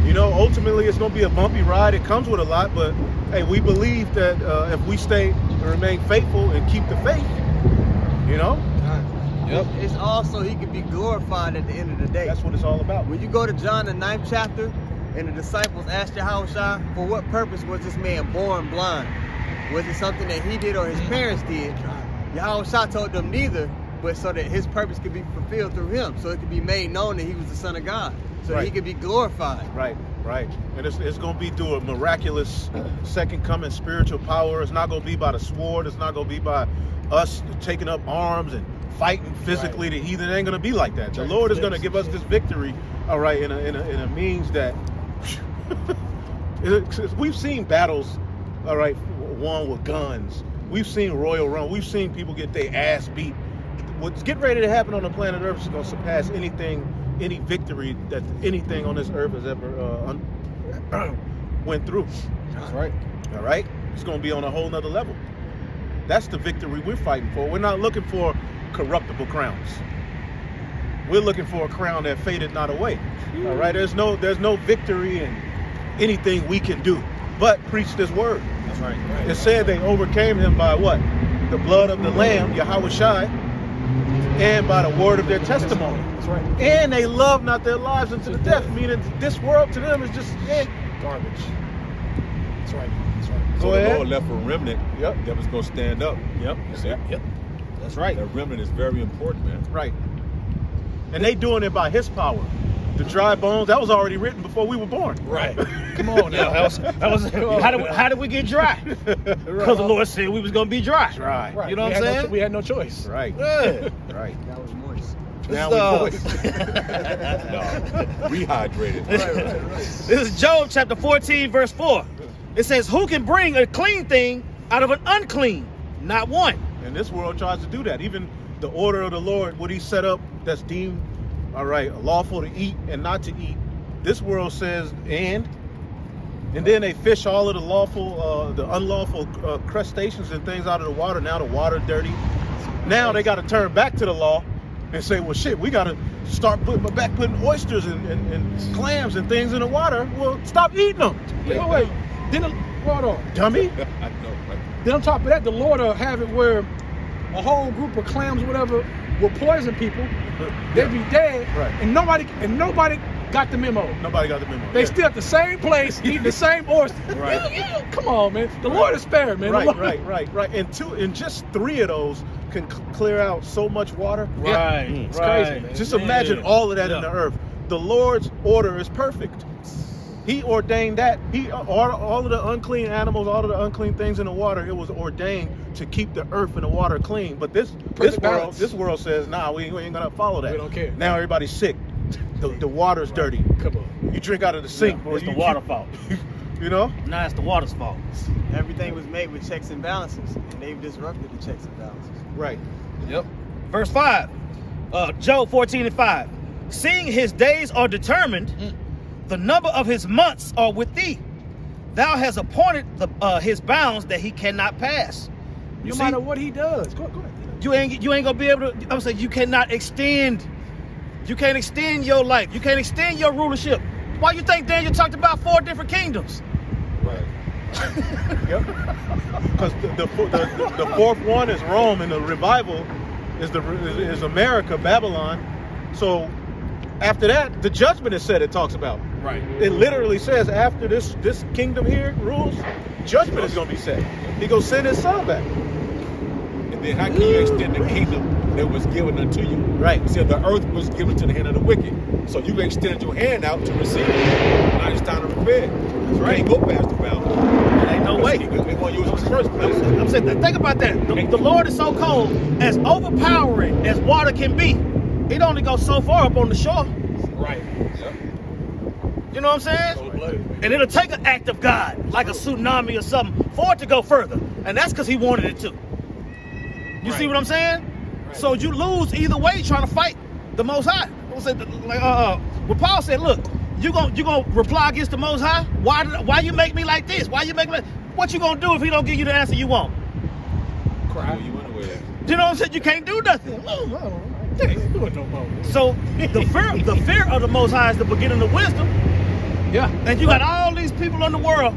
You know, ultimately it's going to be a bumpy ride. It comes with a lot, but hey, we believe that if we stay and remain faithful and keep the faith, you know, Yep. It's also he can be glorified at the end of the day. that's what it's all about. When you go to John the 9th chapter, and the disciples asked Yahushua, for what purpose was this man born blind? Was it something that he did or his parents did? Yahushua told them neither, but so that his purpose could be fulfilled through him, so it could be made known that he was the Son of God, so Right. he could be glorified. Right. And it's going to be through a miraculous second coming spiritual power. It's not going to be by the sword. It's not going to be by us taking up arms and fighting physically. The heathen ain't going to be like that. The Lord is going to give us this victory, all right, in a means that we've seen battles, all right, won with guns. We've seen Royal Run. We've seen people get their ass beat. What's getting ready to happen on the planet Earth is going to surpass any victory that anything on this earth has ever went through. That's right. All right? It's going to be on a whole nother level. That's the victory we're fighting for. We're not looking for corruptible crowns. We're looking for a crown that faded not away. All right? There's no victory in anything we can do but preach this word. That's right. It said they overcame him by what? The blood of the Lamb, Yahushua, and by the word of their testimony. That's right. And they love not their lives unto the death, meaning this world to them is just Garbage. That's right. That's right. Go So the ahead. Lord left a remnant that was going to stand up. Yep. You see? Yep. That's right. That remnant is very important, man. Right. And they doing it by his power. The dry bones, that was already written before we were born. Right. Come on now. Yeah, that was how did we get dry? Because the Lord said we was gonna be dry. Right. Right. You know We what I'm had no- saying? we had no choice. Right. Yeah. Right. That was moist. Now No. we voice. No, rehydrated. This is Job chapter 14, verse 4. It says, who can bring a clean thing out of an unclean? Not one. And this world tries to do that. Even the order of the Lord, what he set up that's deemed, all right, lawful to eat and not to eat. This world says, and then they fish all of the lawful, the unlawful crustaceans and things out of the water. Now the water dirty. Now they got to turn back to the law and say, well, shit, we got to start putting oysters and clams and things in the water. Well, stop eating them, Wait. Then, hold on. dummy. I know, right? Then on top of that, the Lord will have it where a whole group of clams, whatever, will poison people. They be dead, Right. and nobody got the memo. Nobody got the memo. They Yeah. still at the same place, eating the same oyster. Right. Yeah, come on, man. The Lord is fair, man. The Lord- Right. And just 3 of those can clear out so much water. Right. It's crazy, man. Just imagine all of that in the earth. The Lord's order is perfect. He ordained that. All of the unclean animals, all of the unclean things in the water, it was ordained to keep the earth and the water clean. But this balance. world says, nah, we ain't gonna follow that. We don't care. Now everybody's sick. The water's dirty. Come on. You drink out of the sink, bro. It's the water fault. You know? Nah, it's the water's fault. Everything was made with checks and balances, and they've disrupted the checks and balances. Right. Yep. Verse 5. Job 14 and 5. Seeing his days are determined, the number of his months are with thee. Thou hast appointed his bounds that he cannot pass. You No see? matter what he does. Go ahead. You ain't gonna be able to. I'm saying you cannot extend. You can't extend your life. You can't extend your rulership. Why you think Daniel talked about 4 different kingdoms? Right. Yep. Because the fourth one is Rome, and the revival is America, Babylon, So after that, the judgment is said. It talks about. Right. It literally says after this kingdom here rules, judgment is going to be set. He gonna send his son back. And then how can you extend the kingdom that was given unto you? Right. He said the earth was given to the hand of the wicked. So you extended your hand out to receive it. Now it's time to prepare. That's right. You can't go past the boundary. There ain't no way. They're going to use it first place. I'm saying, think about that. The Lord is so cold, as overpowering as water can be. It only goes so far up on the shore. Right. Yep. You know what I'm saying? And it'll take an act of God, like a tsunami or something, for it to go further. And that's because he wanted it to. You see what I'm saying? Right. So you lose either way trying to fight the Most High. Well, Paul said, look, you gonna reply against the Most High? Why you make me like this? Why you make me like... What you gonna do if he don't give you the answer you want? Cry. You went away. You know what I'm saying? You can't do nothing. I ain't doing no more. So the fear of the Most High is the beginning of wisdom. Yeah. And you got all these people in the world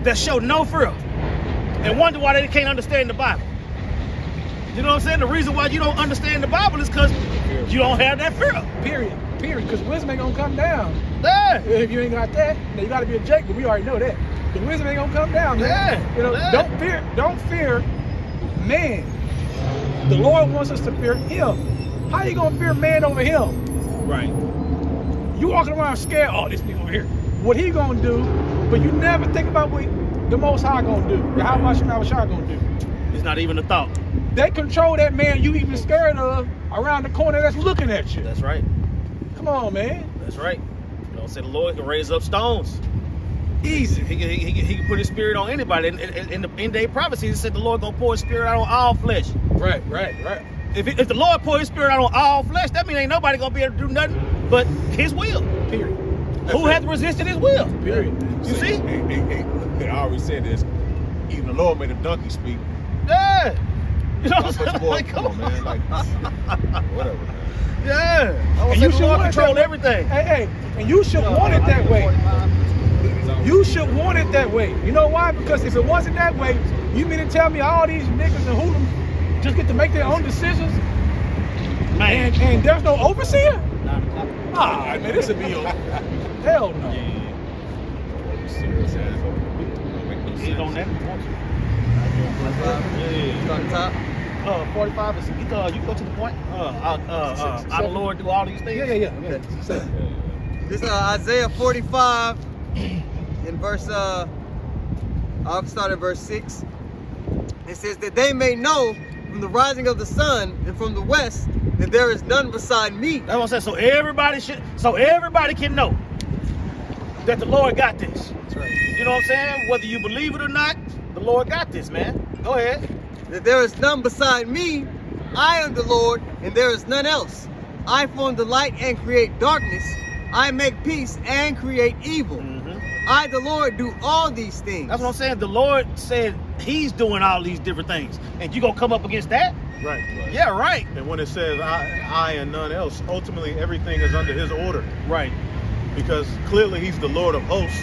that show no fear and wonder why they can't understand the Bible. You know what I'm saying? The reason why you don't understand the Bible is because you don't have that fear. Period. Because wisdom ain't gonna come down. Yeah. If you ain't got that, then you gotta be a Jake, but we already know that. The wisdom ain't gonna come down, man. Yeah. You know, Yeah. don't fear man. The Lord wants us to fear him. How you gonna fear man over him? Right. You walking around scared, oh, this nigga over here. What he gonna do, but you never think about what the Most High gonna do. How much Shai gonna do. It's not even a thought. They control that man you even scared of around the corner that's looking at you. That's right. Come on, man. That's right. You know, say the Lord can raise up stones. Easy. He can put his spirit on anybody. In the end-day prophecy, he said the Lord gonna pour his spirit out on all flesh. Right. If the Lord pour his spirit out on all flesh, that means ain't nobody gonna be able to do nothing but his will. Period. Who has resisted his will? Period. You see? Hey, I already said this. Even the Lord made a donkey speak. Yeah. You know How what I'm much saying? more? Like, Come on, man. Like, whatever, man. Yeah. I And you should the Lord want it control that way. everything. Hey, and you should want it that way. You should want it that way. You know why? Because if it wasn't that way, you mean to tell me all these niggas and hoodlums just get to make their own decisions? Man. And there's no overseer? Ah, man, this would be a hell no. Hit on that. Start at the top. 45 is, you go to the point. Our Lord do all these things. Yeah. Okay. This is Isaiah 45 in verse, I'll start at verse 6. It says that they may know from the rising of the sun and from the west that there is none beside me. That's what I'm saying. So everybody can know that the Lord got this. That's right. You know what I'm saying? Whether you believe it or not, the Lord got this, man. Go ahead. That there is none beside me. I am the Lord, and there is none else. I form the light and create darkness. I make peace and create evil. I, the Lord, do all these things. That's what I'm saying. The Lord said he's doing all these different things. And you gonna come up against that? Right. Yeah, right. And when it says I and none else, ultimately everything is under his order. Right. Because clearly he's the Lord of hosts.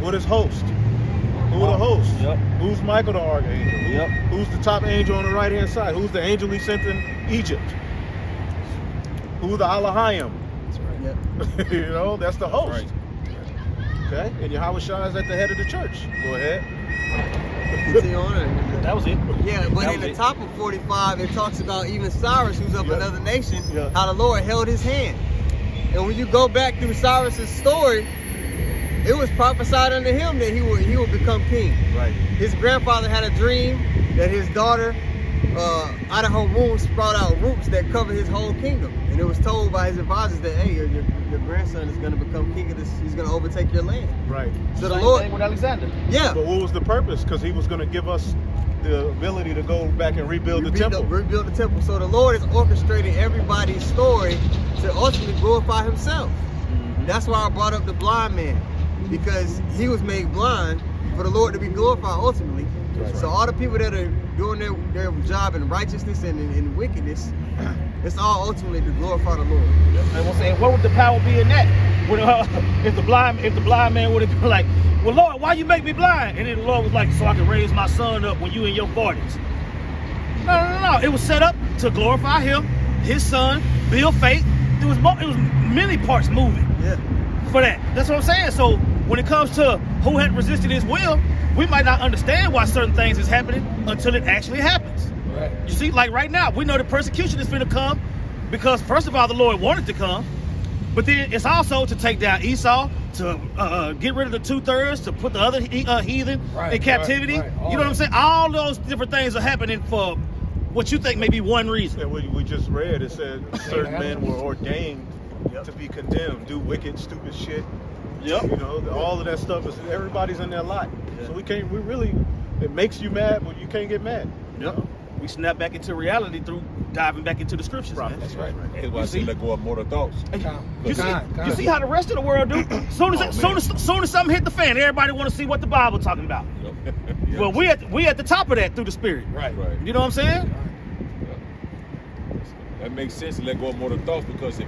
What is host? Who are the hosts? Yep. Who's Michael the archangel? Yep. Who's the top angel on the right hand side? Who's the angel he sent in Egypt? Who's the Elohim? That's right. Yep. You know, that's the host. Right. Okay? And Yahweh Shai is at the head of the church. Go ahead. Continue on. That was it. Yeah, but That in was the it. top of 45, it talks about even Cyrus, who's of Yeah. another nation, Yeah. how the Lord held his hand. And when you go back through Cyrus's story, it was prophesied unto him that he would become king. Right. His grandfather had a dream that his daughter, out of her womb, sprout out roots that cover his whole kingdom. And it was told by his advisors that, hey, your grandson is going to become king of this. He's going to overtake your land. Right. So the Same Lord, thing with Alexander. yeah, But what was the purpose? Because he was going to give us the ability to go back and rebuild the temple. rebuild the temple. So the Lord is orchestrating everybody's story to ultimately glorify himself. That's why I brought up the blind man, because he was made blind for the Lord to be glorified ultimately. Right. So all the people that are doing their job in righteousness and in wickedness, it's all ultimately to glorify the Lord. And we'll say, what would the power be in that? If the blind man would have been like, well, Lord, why you make me blind? And then the Lord was like, so I can raise my son up when you in your 40s. No. It was set up to glorify him, his son, build faith. It was many parts moving. Yeah. For that. That's what I'm saying. So when it comes to who had resisted his will, we might not understand why certain things is happening until it actually happens. Right. You see, like right now, we know the persecution is going to come because first of all, the Lord wanted to come, but then it's also to take down Esau, to get rid of the 2/3, to put the other heathen in captivity. Right. You know what I'm saying? All those different things are happening for what you think may be one reason. And we just read, it said certain men were ordained to be condemned, do wicked, stupid shit. Yep. You know, all of that stuff is everybody's in their lot. So it makes you mad, but you can't get mad. Yep. We snap back into reality through diving back into the scriptures, man. That's right. That's why I say let go of mortal thoughts. You see how the rest of the world do? Soon as something hit the fan, everybody want to see what the Bible talking about. Yep. Well, we at the top of that through the Spirit. Right. You know what I'm saying? That makes sense to let go of mortal thoughts because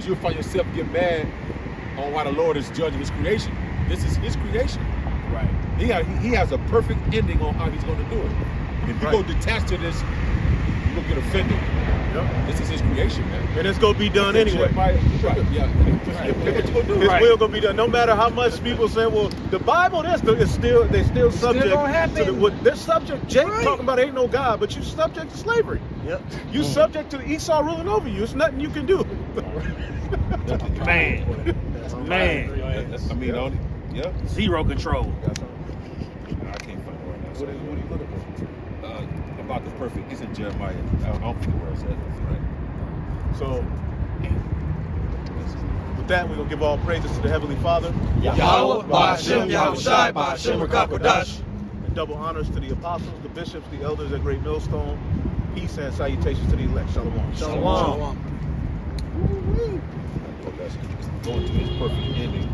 you'll find yourself get mad on why the Lord is judging his creation. This is his creation. Right. He has a perfect ending on how he's going to do it. If you go detached to this, you're going to get offended. Yep. This is his creation, man. And it's gonna be done anyway. Right, yeah. What you gonna do? His will gonna be done. No matter how much people say, well, the Bible, they're still subject gonna happen. to they're subject. Jake Right. talking about ain't no God, but you subject to slavery. Yep. You subject to Esau ruling over you. It's nothing you can do. Man. I mean, only, yeah. Zero control. I can't find it right now. What are you looking for? About the perfect. It's in Jeremiah. I don't think where it's at. Right. So, with that, we're gonna give all praises to the Heavenly Father. Yahweh, Ba'ashem, Yahushai, Ba'ashem, Rakakwadash. And double honors to the apostles, the bishops, the elders at Great Millstone. Peace and salutations to the elect. Shalom. Shalom. That's going to his perfect ending.